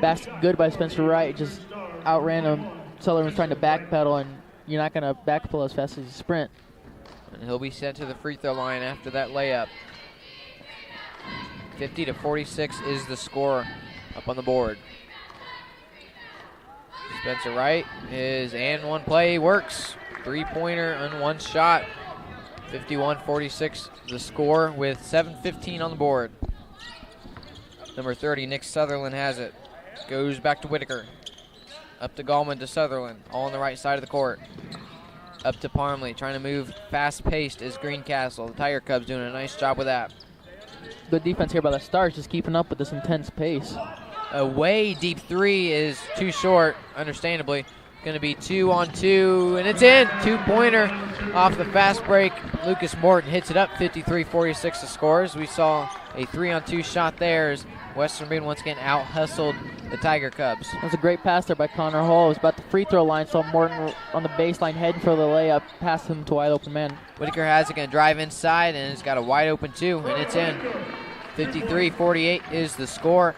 Basket good by Spencer Wright. Just outran him. Sutherland's trying to backpedal, and you're not going to backpedal as fast as you sprint. And he'll be sent to the free throw line after that layup. 50-46 is the score up on the board. Spencer Wright, his and one play works. 3-pointer and one shot. 51-46 the score with 7:15 on the board. Number 30, Nick Sutherland has it. Goes back to Whitaker. Up to Gallman to Sutherland, all on the right side of the court. Up to Parmley, trying to move fast-paced is Greencastle. The Tiger Cubs doing a nice job with that. Good defense here by the Stars, just keeping up with this intense pace. A way deep 3 is too short, understandably. Going to be 2-on-2, and it's in. 2-pointer off the fast break. Lucas Morton hits it up, 53-46 the scores. We saw a 3-on-2 shot there as Western Boone once again out-hustled the Tiger Cubs. That was a great pass there by Connor Hall. It was about the free throw line, so Morton on the baseline heading for the layup, passed him to wide open man. Whitaker has it, going to drive inside, and it's got a wide open two, and it's in. 53-48 is the score.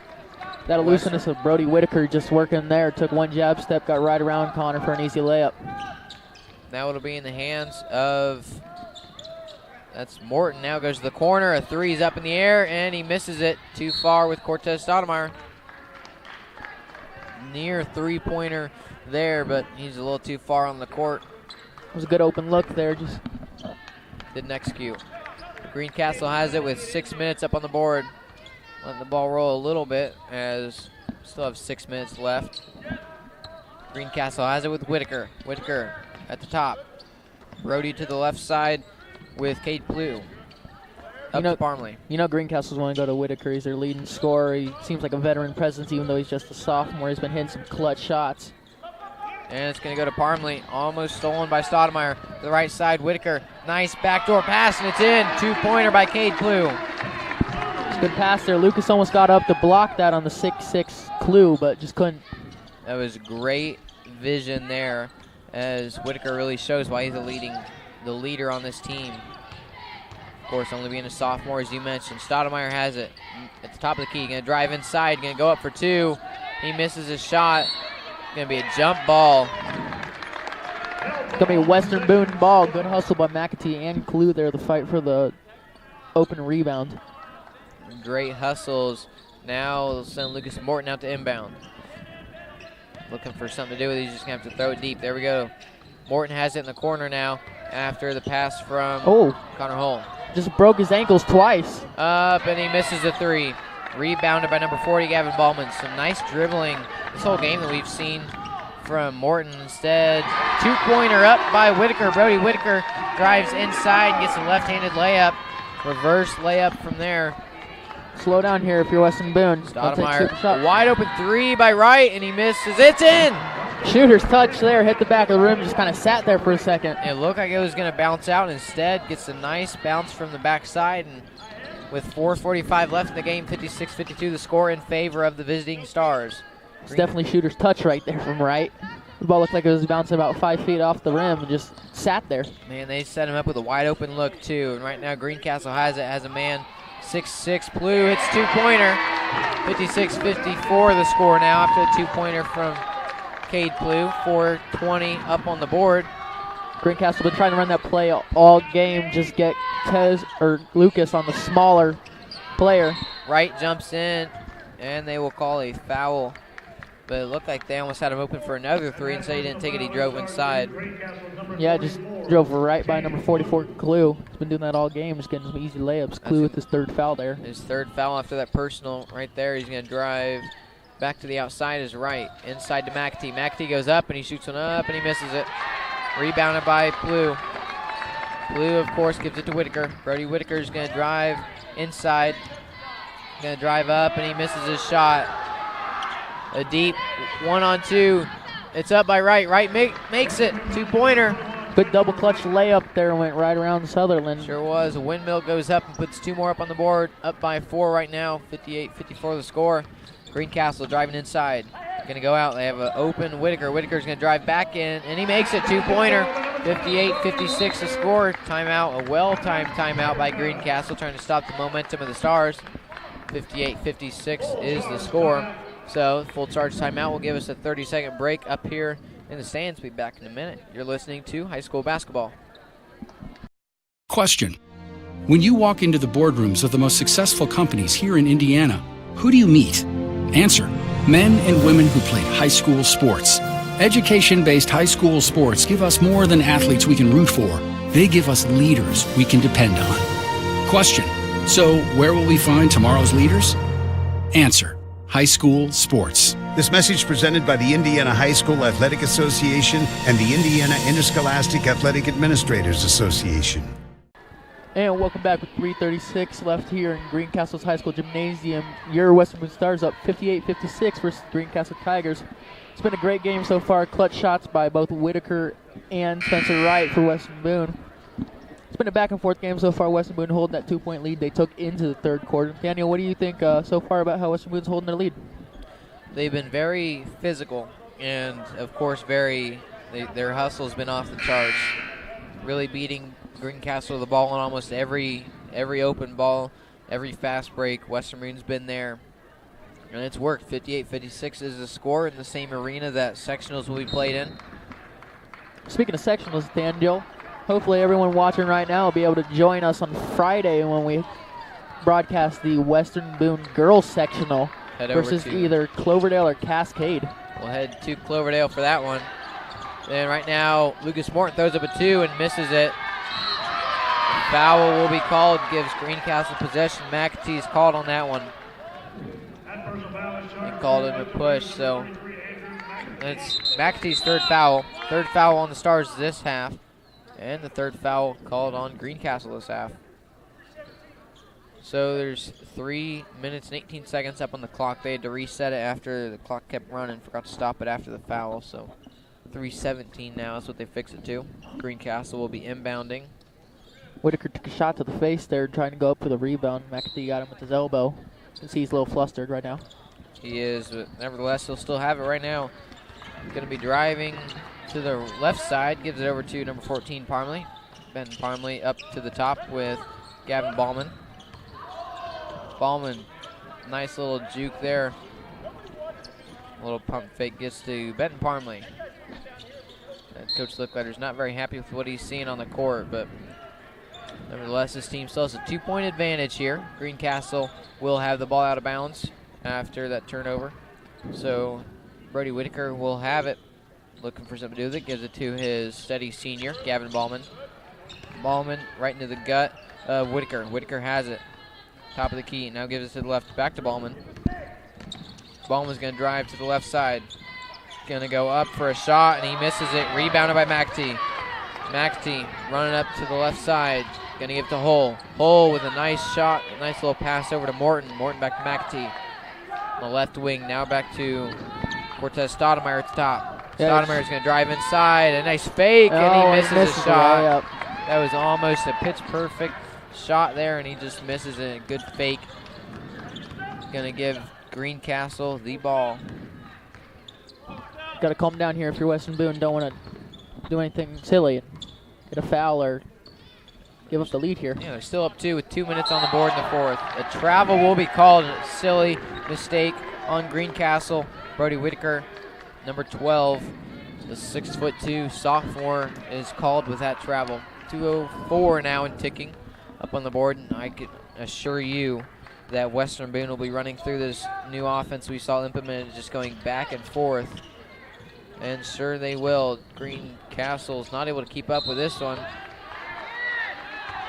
That elusiveness of Brody Whitaker just working there. Took one jab step, got right around Connor for an easy layup. Now it'll be in the hands of, that's Morton. Now goes to the corner. A three's up in the air, and he misses it too far with Cortez Stoudemire. Near three-pointer there, but he's a little too far on the court. It was a good open look there. Just didn't execute. Greencastle has it with 6 minutes up on the board. Letting the ball roll a little bit as still have 6 minutes left. Greencastle has it with Whitaker. Whitaker at the top. Brody to the left side with Cade Blue. Up to Parmley. You know Greencastle's want to go to Whitaker. He's their leading scorer. He seems like a veteran presence even though he's just a sophomore. He's been hitting some clutch shots. And it's going to go to Parmley. Almost stolen by Stoudemire. To the right side, Whitaker. Nice backdoor pass, and it's in. Two-pointer by Cade Blue. It's a good pass there. Lucas almost got up to block that on the 6'6" Clue, but just couldn't. That was great vision there as Whitaker really shows why he's the leader on this team. Of course, only being a sophomore, as you mentioned. Stoudemire has it at the top of the key. Going to drive inside, going to go up for two. He misses his shot. Going to be a jump ball. It's going to be a Western Boone ball. Good hustle by McAtee and Clue there, the fight for the open rebound. Great hustles. Now they'll send Lucas Morton out to inbound. Looking for something to do with it. He's just going to have to throw it deep. There we go. Morton has it in the corner now after the pass from Connor Hull. Just broke his ankles twice. Up, and he misses a three. Rebounded by number 40, Gavin Ballman. Some nice dribbling this whole game that we've seen from Morton. Instead, two-pointer up by Whitaker. Brody Whitaker drives inside, gets a left-handed layup. Reverse layup from there. Slow down here if you're Weston Boone. Stoudemire, wide open three by Wright, and he misses. It's in! Shooter's touch there, hit the back of the rim, just kind of sat there for a second. It looked like it was going to bounce out. Instead, gets a nice bounce from the backside, and with 4:45 left in the game, 56-52, the score in favor of the visiting Stars. It's definitely shooter's touch right there from Wright. The ball looked like it was bouncing about 5 feet off the rim and just sat there. Man, they set him up with a wide open look, too. And right now, Greencastle has a man, 6'6", Blue. It's two-pointer. 56-54 the score now after a two-pointer from Cade Blue. 4:20 up on the board. Greencastle been trying to run that play all game, just get Tez or Lucas on the smaller player. Wright jumps in, and they will call a foul. But it looked like they almost had him open for another three, and so he didn't take it. He drove inside. Yeah, just drove right by number 44, Clue. He's been doing that all game, just getting some easy layups. Clue with his third foul there. His third foul after that personal right there. He's going to drive back to the outside is Wright. Inside to McAtee. McAtee goes up, and he shoots one up, and he misses it. Rebounded by Blue. Blue, of course, gives it to Whitaker. Brody Whitaker's going to drive inside. Going to drive up, and he misses his shot. A deep 1-on-2. It's up by Wright. Wright makes it. Two-pointer. Good double clutch layup there. Went right around Sutherland. Sure was. A windmill goes up and puts two more up on the board. Up by 4 right now. 58-54 the score. Greencastle driving inside. Going to go out. They have an open Whitaker. Whitaker's going to drive back in, and he makes it. Two-pointer. 58-56 the score. Timeout. A well-timed timeout by Greencastle trying to stop the momentum of the Stars. 58-56 is the score. So, full charge timeout will give us a 30-second break up here in the stands. We'll be back in a minute. You're listening to High School Basketball. Question. When you walk into the boardrooms of the most successful companies here in Indiana, who do you meet? Answer. Men and women who played high school sports. Education-based high school sports give us more than athletes we can root for. They give us leaders we can depend on. Question. So, where will we find tomorrow's leaders? Answer. High school sports. This message presented by the Indiana High School Athletic Association and the Indiana Interscholastic Athletic Administrators Association. And welcome back with 3:36 left here in Greencastle's High School Gymnasium. Your Western Boone Stars up 58-56 versus Greencastle Tigers. It's been a great game so far. Clutch shots by both Whitaker and Spencer Wright for Western Boone. been a back-and-forth game so far. Western Boone holding that 2-point lead they took into the third quarter. Daniel, what do you think so far about how Western Boone's holding their lead? They've been very physical, and of course their hustle's been off the charts. Really beating Greencastle with the ball on almost every open ball, every fast break. Western Boone's been there, and it's worked. 58-56 is the score in the same arena that sectionals will be played in. Speaking of sectionals, Daniel, hopefully everyone watching right now will be able to join us on Friday when we broadcast the Western Boone girls sectional versus either Cloverdale or Cascade. We'll head to Cloverdale for that one. And right now, Lucas Morton throws up a 2 and misses it. A foul will be called, gives Greencastle possession. McAtee's called on that one. He called him a push, so it's McAtee's third foul. Third foul on the Stars this half. And the third foul called on Greencastle this half. So there's 3 minutes and 18 seconds up on the clock. They had to reset it after the clock kept running. Forgot to stop it after the foul. So 3:17 now is what they fix it to. Greencastle will be inbounding. Whitaker took a shot to the face there, trying to go up for the rebound. McAtee got him with his elbow. You can see he's a little flustered right now. He is, but nevertheless, he'll still have it right now. Going to be driving to the left side. Gives it over to number 14, Parmley. Ben Parmley up to the top with Gavin Ballman. Ballman, nice little juke there. A little pump fake gets to Benton Parmley. Coach Lickletter's not very happy with what he's seeing on the court, but nevertheless, this team still has a 2-point advantage here. Greencastle will have the ball out of bounds after that turnover. So Brody Whitaker will have it. Looking for something to do with it. Gives it to his steady senior, Gavin Ballman. Ballman right into the gut of Whitaker. Whitaker has it. Top of the key. Now gives it to the left. Back to Ballman. Ballman's going to drive to the left side. Going to go up for a shot, and he misses it. Rebounded by McAtee. McAtee running up to the left side. Going to give it to Hull. Hull with a nice shot. A nice little pass over to Morton. Morton back to McAtee. On the left wing. Now back to Cortez Stoudemire at the top. Stoudemire's going to drive inside. A nice fake, and he misses a shot. That was almost a pitch-perfect shot there, and he just misses it. A good fake. Going to give Greencastle the ball. Got to calm down here if you're Western Boone. Don't want to do anything silly and get a foul or give up the lead here. Yeah, they're still up 2 with 2 minutes on the board in the fourth. A travel will be called. A silly mistake on Greencastle. Brody Whitaker, number 12, the 6'2" sophomore, is called with that travel. 2:04 now and ticking up on the board, and I could assure you that Western Boone will be running through this new offense we saw implemented, just going back and forth. And sure they will. Greencastle's not able to keep up with this one.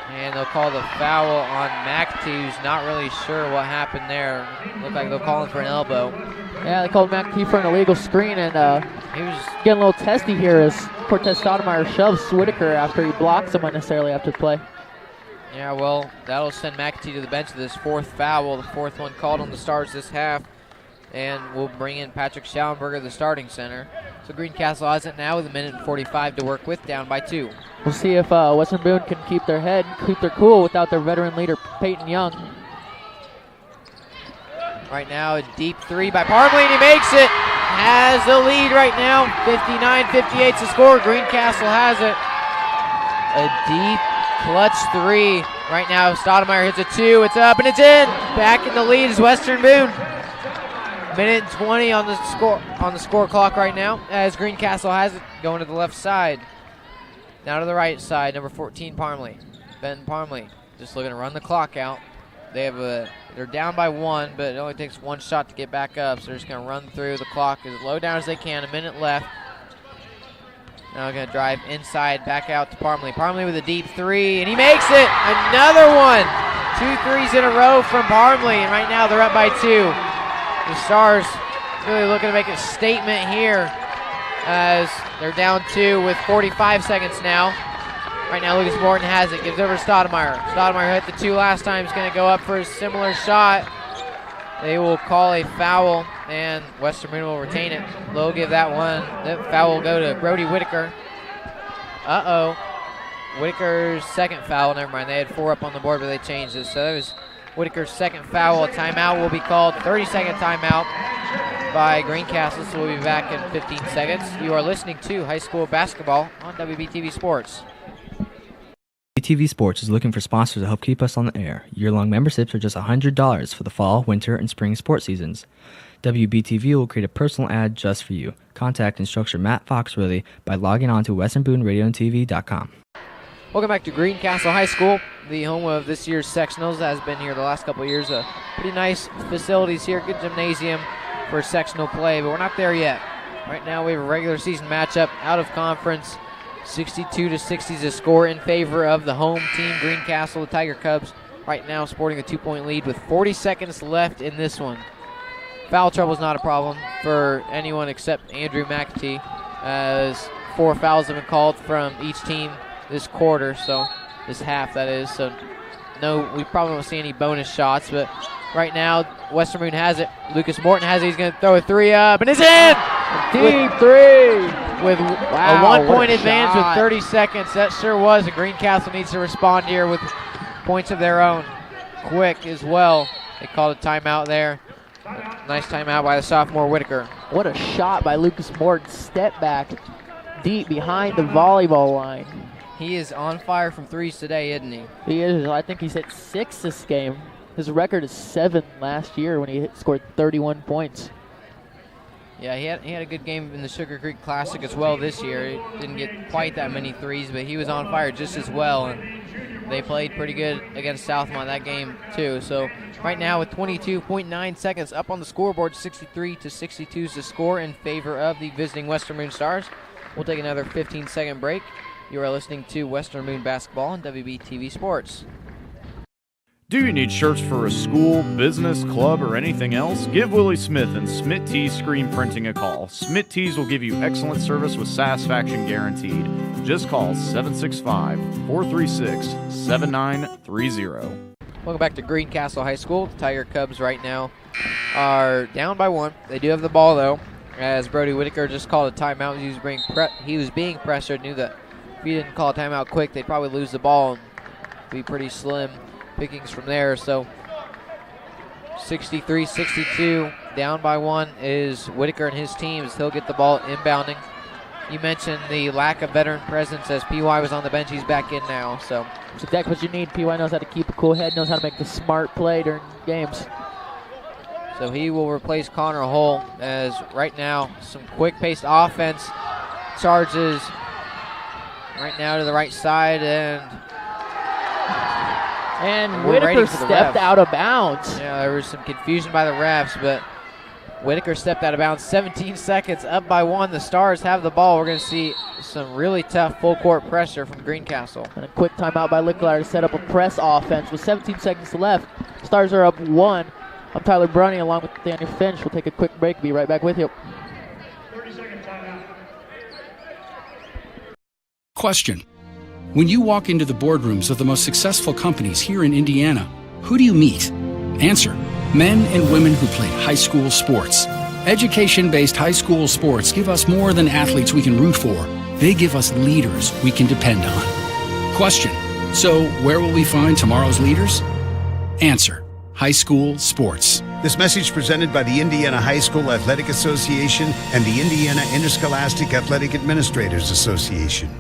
And they'll call the foul on McAtee, who's not really sure what happened there. Looked like they'll call him for an elbow. Yeah, they called McAtee for an illegal screen, and he was getting a little testy here as Cortez Stoudemire shoves Whitaker after he blocks him unnecessarily after the play. Yeah, well, that'll send McAtee to the bench with this fourth foul, the fourth one called on the Stars this half. And we'll bring in Patrick Schallenberger, the starting center. So Greencastle has it now with 1:45 to work with, down by 2. We'll see if Western Boone can keep their head, keep their cool without their veteran leader, Peyton Young. Right now, a deep 3 by Parmley, and he makes it. Has the lead right now. 59-58 to score. Greencastle has it. A deep clutch 3. Right now, Stoudemire hits a 2. It's up and it's in. Back in the lead is Western Boone. 1:20 on the score clock right now, as Greencastle has it, going to the left side. Now to the right side, number 14, Parmley. Ben Parmley just looking to run the clock out. They're down by 1, but it only takes 1 shot to get back up, so they're just going to run through the clock as low down as they can. 1 minute left. Now they're going to drive inside, back out to Parmley. Parmley with a deep 3, and he makes it. Another one. 2 threes in a row from Parmley, and right now they're up by 2. The Stars really looking to make a statement here as they're down 2 with 45 seconds now. Right now, Lucas Morton has it, gives over to Stoudemire. Stoudemire hit the 2 last time. He's going to go up for a similar shot. They will call a foul, and Western Boone will retain it. They'll give that one. That foul will go to Brody Whitaker. Whitaker's second foul. Never mind, they had 4 up on the board, but they changed it. So that was Whitaker's second foul. A timeout will be called. 30-second timeout by Greencastle, so we'll be back in 15 seconds. You are listening to high school basketball on WBTV Sports. WBTV Sports is looking for sponsors to help keep us on the air. Year-long memberships are just $100 for the fall, winter, and spring sports seasons. WBTV will create a personal ad just for you. Contact instructor Matt Foxworthy by logging on to westernbooneradioandtv.com. Welcome back to Greencastle High School, the home of this year's sectionals. Has been here the last couple of years. Pretty nice facilities here, good gymnasium for sectional play, but we're not there yet. Right now we have a regular season matchup out of conference. 62-60 is a score in favor of the home team, Greencastle. The Tiger Cubs right now sporting a 2-point lead with 40 seconds left in this one. Foul trouble is not a problem for anyone except Andrew McAtee, as 4 fouls have been called from each team this quarter, so this half that is. So no, we probably won't see any bonus shots, but right now Western Boone has it. Lucas Morton has it. He's going to throw a 3 up, and it's in! Deep 3! With a 1-point advantage with 30 seconds. That sure was. And Greencastle needs to respond here with points of their own. Quick as well. They called a timeout there. Nice timeout by the sophomore Whitaker. What a shot by Lucas Morton. Step back deep behind the volleyball line. He is on fire from threes today, isn't he? He is. I think he's hit 6 this game. His record is 7 last year when he scored 31 points. Yeah, he had a good game in the Sugar Creek Classic as well this year. He didn't get quite that many threes, but he was on fire just as well. And they played pretty good against Southmont that game too. So right now with 22.9 seconds up on the scoreboard, 63-62 is the score in favor of the visiting Western Boone Stars. We'll take another 15-second break. You are listening to Western Boone Basketball on WBTV Sports. Do you need shirts for a school, business, club, or anything else? Give Willie Smith and Smith Tees Screen Printing a call. Smith Tees will give you excellent service with satisfaction guaranteed. Just call 765-436-7930. Welcome back to Greencastle High School. The Tiger Cubs right now are down by 1. They do have the ball though, as Brody Whitaker just called a timeout. He was being pressured, knew that if he didn't call a timeout quick, they'd probably lose the ball and be pretty slim pickings from there. So 63-62, down by 1 is Whitaker and his team as he'll get the ball inbounding. You mentioned the lack of veteran presence as PY was on the bench. He's back in now. So that's exactly what you need. PY knows how to keep a cool head, knows how to make the smart play during games. So he will replace Connor Hull as right now some quick-paced offense charges right now to the right side, and Whitaker stepped out of bounds. Yeah, there was some confusion by the refs, but Whitaker stepped out of bounds. 17 seconds, up by 1. The Stars have the ball. We're going to see some really tough full-court pressure from Greencastle. And a quick timeout by Licklider to set up a press offense with 17 seconds left. Stars are up 1. I'm Tyler Brunny along with Daniel Finch. We'll take a quick break. Be right back with you. 30-second timeout. Question. When you walk into the boardrooms of the most successful companies here in Indiana, who do you meet? Answer. Men and women who played high school sports. Education-based high school sports give us more than athletes we can root for. They give us leaders we can depend on. Question. So where will we find tomorrow's leaders? Answer. High school sports. This message presented by the Indiana High School Athletic Association and the Indiana Interscholastic Athletic Administrators Association.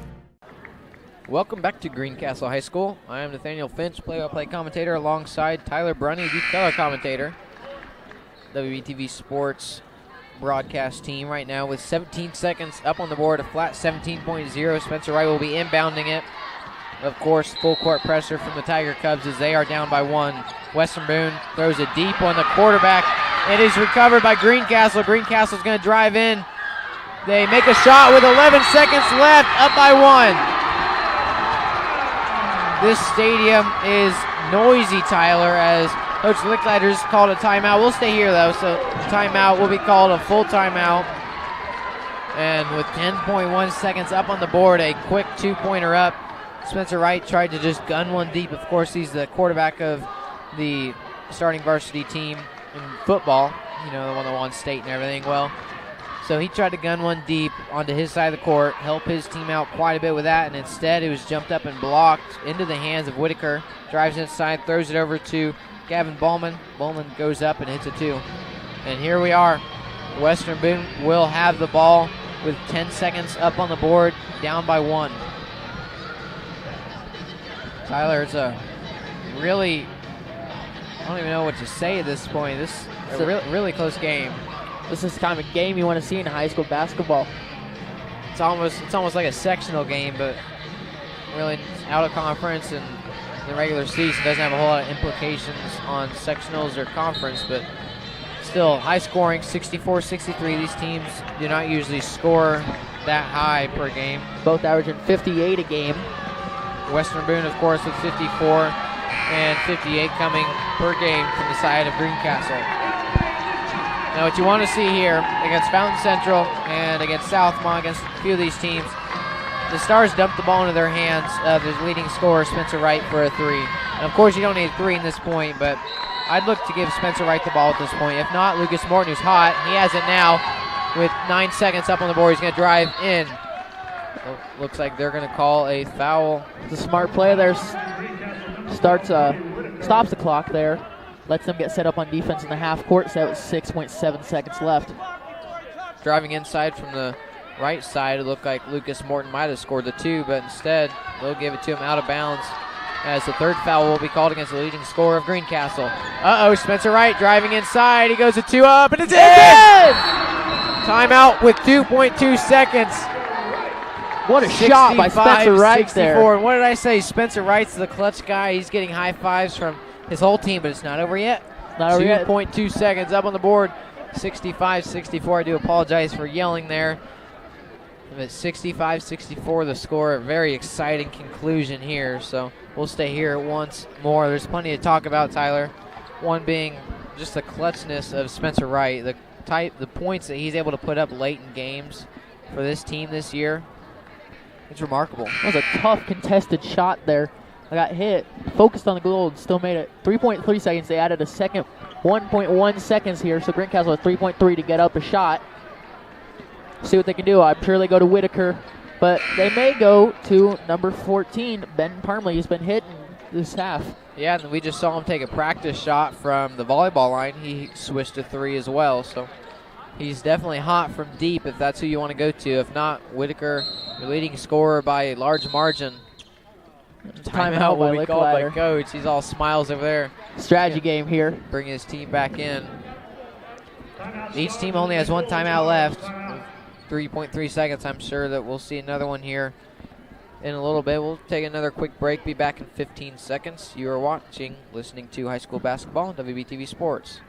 Welcome back to Greencastle High School. I am Nathaniel Finch, play-by-play commentator, alongside Tyler Brunny, the color commentator. WBTV Sports broadcast team right now with 17 seconds up on the board, a flat 17.0. Spencer Wright will be inbounding it. Of course, full court pressure from the Tiger Cubs as they are down by 1. Western Boone throws it deep on the quarterback. It is recovered by Greencastle. Greencastle's going to drive in. They make a shot with 11 seconds left, up by 1. This stadium is noisy, Tyler, as Coach Licklider's called a timeout. We'll stay here, though, so timeout will be called a full timeout. And with 10.1 seconds up on the board, a quick 2-pointer up. Spencer Wright tried to just gun one deep. Of course, he's the quarterback of the starting varsity team in football, you know, the one that won state and everything. Well, So he tried to gun one deep onto his side of the court, help his team out quite a bit with that, and instead it was jumped up and blocked into the hands of Whitaker. Drives inside, throws it over to Gavin Bowman. Bowman goes up and hits a 2. And here we are. Western Boone will have the ball with 10 seconds up on the board, down by 1. Tyler, it's a really, I don't even know what to say at this point. This is a really close game. This is the kind of game you want to see in high school basketball. It's almost like a sectional game, but really out of conference, and the regular season doesn't have a whole lot of implications on sectionals or conference, but still high scoring, 64-63. These teams do not usually score that high per game. Both averaging 58 a game. Western Boone, of course, with 54 and 58 coming per game from the side of Greencastle. Now what you want to see here against Fountain Central and against Southmont, against a few of these teams, the Stars dump the ball into their hands of the leading scorer, Spencer Wright, for a 3. And of course you don't need a 3 in this point, but I'd look to give Spencer Wright the ball at this point. If not, Lucas Morton, who's hot, he has it now with 9 seconds up on the board. He's going to drive in. Looks like they're going to call a foul. It's a smart play there. Stops the clock there. Lets them get set up on defense in the half court set with 6.7 seconds left. Driving inside from the right side, it looked like Lucas Morton might have scored the 2, but instead they'll give it to him out of bounds, as the 3rd foul will be called against the leading scorer of Greencastle. Spencer Wright driving inside. He goes a 2 up, and it's in! Timeout with 2.2 seconds. What a shot by Spencer Wright 64. there. And what did I say? Spencer Wright's the clutch guy. He's getting high fives from his whole team, but it's not over yet. 2.2 seconds up on the board. 65-64. I do apologize for yelling there. But 65-64 the score. A very exciting conclusion here. So we'll stay here once more. There's plenty to talk about, Tyler. One being just the clutchness of Spencer Wright. The points that he's able to put up late in games for this team this year. It's remarkable. That was a tough contested shot there. I got hit, focused on the goal, and still made it. 3.3 seconds. They added a second 1.1 seconds here, so Greencastle has 3.3 to get up a shot. See what they can do. I'm sure they go to Whitaker, but they may go to number 14. Ben Parmley has been hit in this half. Yeah, and we just saw him take a practice shot from the volleyball line. He switched to 3 as well, so he's definitely hot from deep if that's who you want to go to. If not, Whitaker, your leading scorer by a large margin. Timeout will be called by Coach. He's all smiles over there. Strategy game here. Bringing his team back in. Each team only has 1 timeout left. 3.3 seconds. I'm sure that we'll see another one here in a little bit. We'll take another quick break. Be back in 15 seconds. You are listening to high school basketball on WBTV Sports.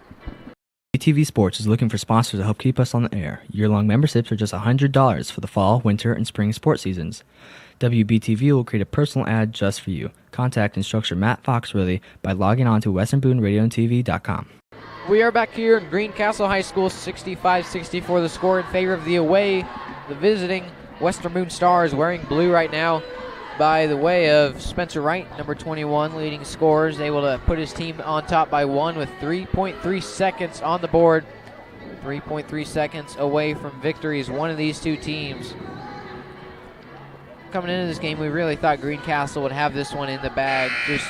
WBTV Sports is looking for sponsors to help keep us on the air. Year-long memberships are just $100 for the fall, winter, and spring sports seasons. WBTV will create a personal ad just for you. Contact instructor Matt Foxworthy by logging on to westernbooneradioandtv.com. We are back here in Greencastle High School, 65-64 the score in favor of the visiting Western Boone Stars, wearing blue right now by the way of Spencer Wright, number 21, leading scorers, able to put his team on top by 1 with 3.3 seconds on the board. 3.3 seconds away from victory is one of these two teams. Coming into this game, we really thought Greencastle would have this one in the bag. Just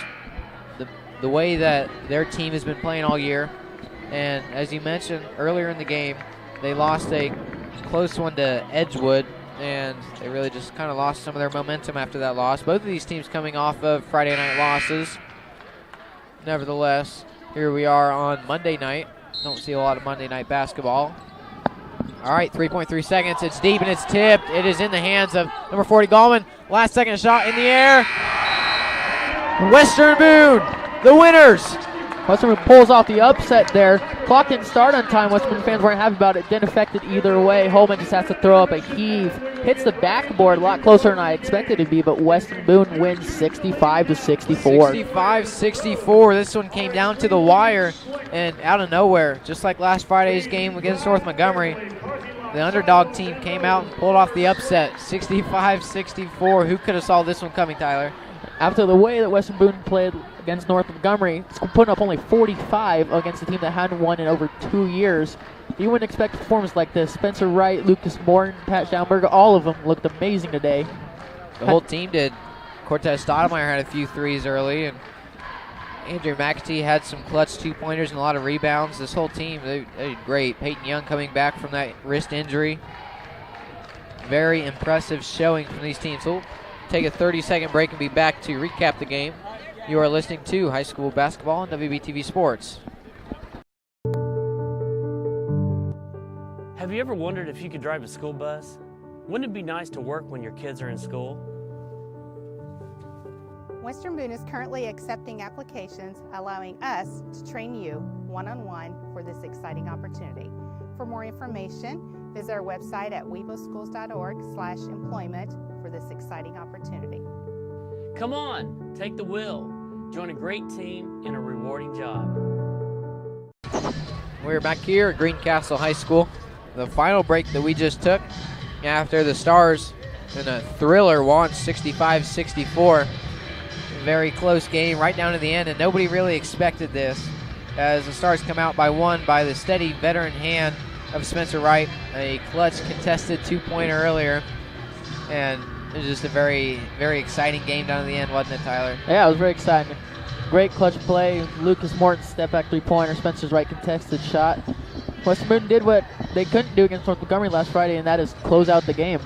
the way that their team has been playing all year. And as you mentioned earlier in the game, they lost a close one to Edgewood, and they really just kind of lost some of their momentum after that loss. Both of these teams coming off of Friday night losses. Nevertheless, here we are on Monday night. Don't see a lot of Monday night basketball. All right, 3.3 seconds. It's deep and it's tipped. It is in the hands of number 40, Gallman. Last second shot in the air. Western Boone, the winners. Western Boone pulls off the upset there. Clock didn't start on time. Western Boone fans weren't happy about it. Didn't affect it either way. Holman just has to throw up a heave. Hits the backboard a lot closer than I expected it to be, but Western Boone wins 65-64. 65-64. This one came down to the wire and out of nowhere, just like last Friday's game against North Montgomery. The underdog team came out and pulled off the upset, 65-64. Who could have saw this one coming, Tyler? After the way that Western Boone played against North Montgomery, it's putting up only 45 against a team that hadn't won in over 2 years. You wouldn't expect performance like this. Spencer Wright, Lucas Morton, Pat Schaumburger, all of them looked amazing today. The whole team did. Cortez Stoudemire had a few threes early, and Andrew McAtee had some clutch two-pointers and a lot of rebounds. This whole team, they did great. Peyton Young coming back from that wrist injury. Very impressive showing from these teams. So we'll take a 30-second break and be back to recap the game. You are listening to high school basketball on WBTV Sports. Have you ever wondered if you could drive a school bus? Wouldn't it be nice to work when your kids are in school? Western Boone is currently accepting applications, allowing us to train you one-on-one for this exciting opportunity. For more information, visit our website at weboschools.org/employment for this exciting opportunity. Come on, take the wheel. Join a great team in a rewarding job. We're back here at Greencastle High School. The final break that we just took after the Stars in a thriller won 65-64. Very close game right down to the end, and nobody really expected this as the Stars come out by one by the steady veteran hand of Spencer Wright. A clutch contested two-pointer earlier, and it was just a very, very exciting game down to the end, wasn't it, Tyler? Yeah, it was very exciting. Great clutch play. Lucas Morton step back three-pointer. Spencer's Wright contested shot. Western Boone did what they couldn't do against North Montgomery last Friday, and that is close out the game.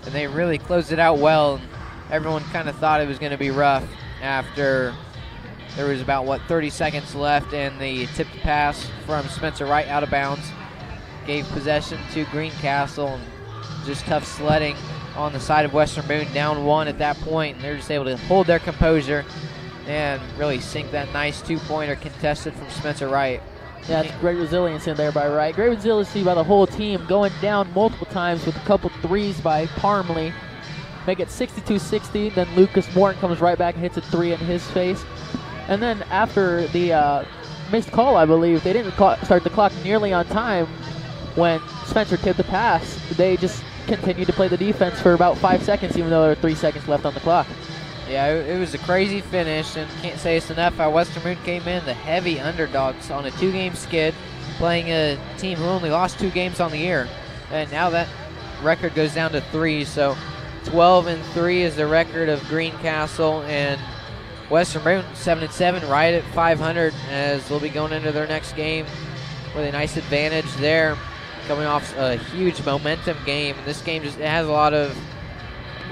And they really closed it out well. Everyone kind of thought it was going to be rough after there was about, 30 seconds left, and the tipped pass from Spencer Wright out of bounds gave possession to Greencastle, and just tough sledding on the side of Western Boone, down one at that point, and they're just able to hold their composure and really sink that nice two-pointer contested from Spencer Wright. Yeah, it's great resilience in there by Wright. Great resiliency by the whole team, going down multiple times with a couple threes by Parmley. Make it 62-60, then Lucas Morton comes right back and hits a three in his face. And then after the missed call, I believe, they didn't start the clock nearly on time when Spencer tipped the pass. They just continued to play the defense for about 5 seconds, even though there were 3 seconds left on the clock. Yeah, it was a crazy finish, and can't say it's enough how Western Boone came in, the heavy underdogs on a 2-game skid, playing a team who only lost 2 games on the year. And now that record goes down to 3, so 12-3 is the record of Greencastle, and Western Boone 7-7, right at 500, as they'll be going into their next game with a nice advantage there, coming off a huge momentum game. And this game just has a lot of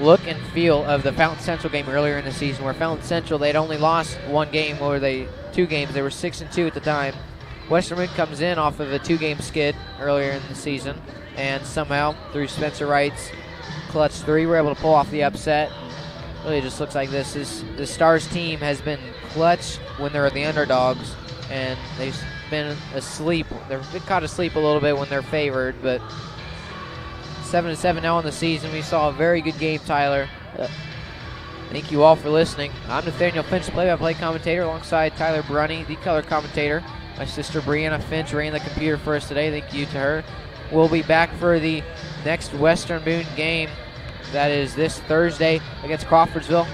look and feel of the Fountain Central game earlier in the season, where Fountain Central, they'd only lost 1 game, or 2 games. They were 6-2 at the time. Western Boone comes in off of a 2-game skid earlier in the season, and somehow through Spencer Wright's clutch 3, we're able to pull off the upset. Really just looks like this. The Stars team has been clutch when they're the underdogs, and they've been asleep. They've been caught asleep a little bit when they're favored, but 7-7 now in the season. We saw a very good game, Tyler. Thank you all for listening. I'm Nathaniel Finch, play-by-play commentator, alongside Tyler Brunny, the color commentator. My sister Brianna Finch ran the computer for us today. Thank you to her. We'll be back for the next Western Boone game. That is this Thursday against Crawfordsville.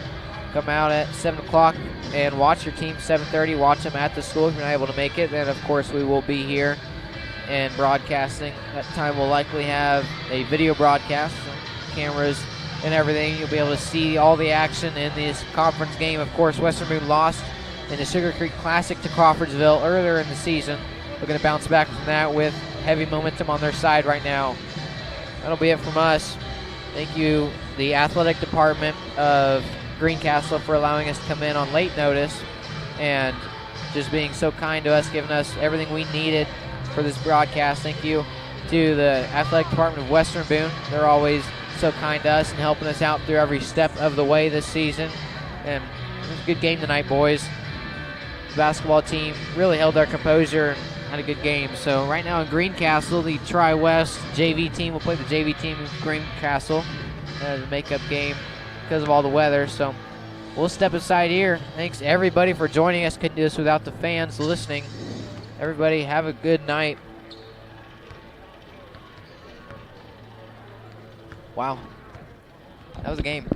Come out at 7 o'clock and watch your team. 7:30, watch them at the school if you're not able to make it. Then, of course, we will be here and broadcasting. That time we'll likely have a video broadcast, cameras and everything. You'll be able to see all the action in this conference game. Of course, Western Boone lost in the Sugar Creek Classic to Crawfordsville earlier in the season. We're going to bounce back from that with heavy momentum on their side right now. That'll be it from us. Thank you, the athletic department of Greencastle, for allowing us to come in on late notice and just being so kind to us, giving us everything we needed for this broadcast. Thank you to the athletic department of Western Boone. They're always so kind to us and helping us out through every step of the way this season. And it was a good game tonight, boys. The basketball team really held their composure and had a good game. So right now in Greencastle, the Tri-West JV team will play the JV team of Greencastle as a makeup game because of all the weather. So we'll step aside here. Thanks everybody for joining us. Couldn't do this without the fans listening. Everybody have a good night. Wow, that was a game.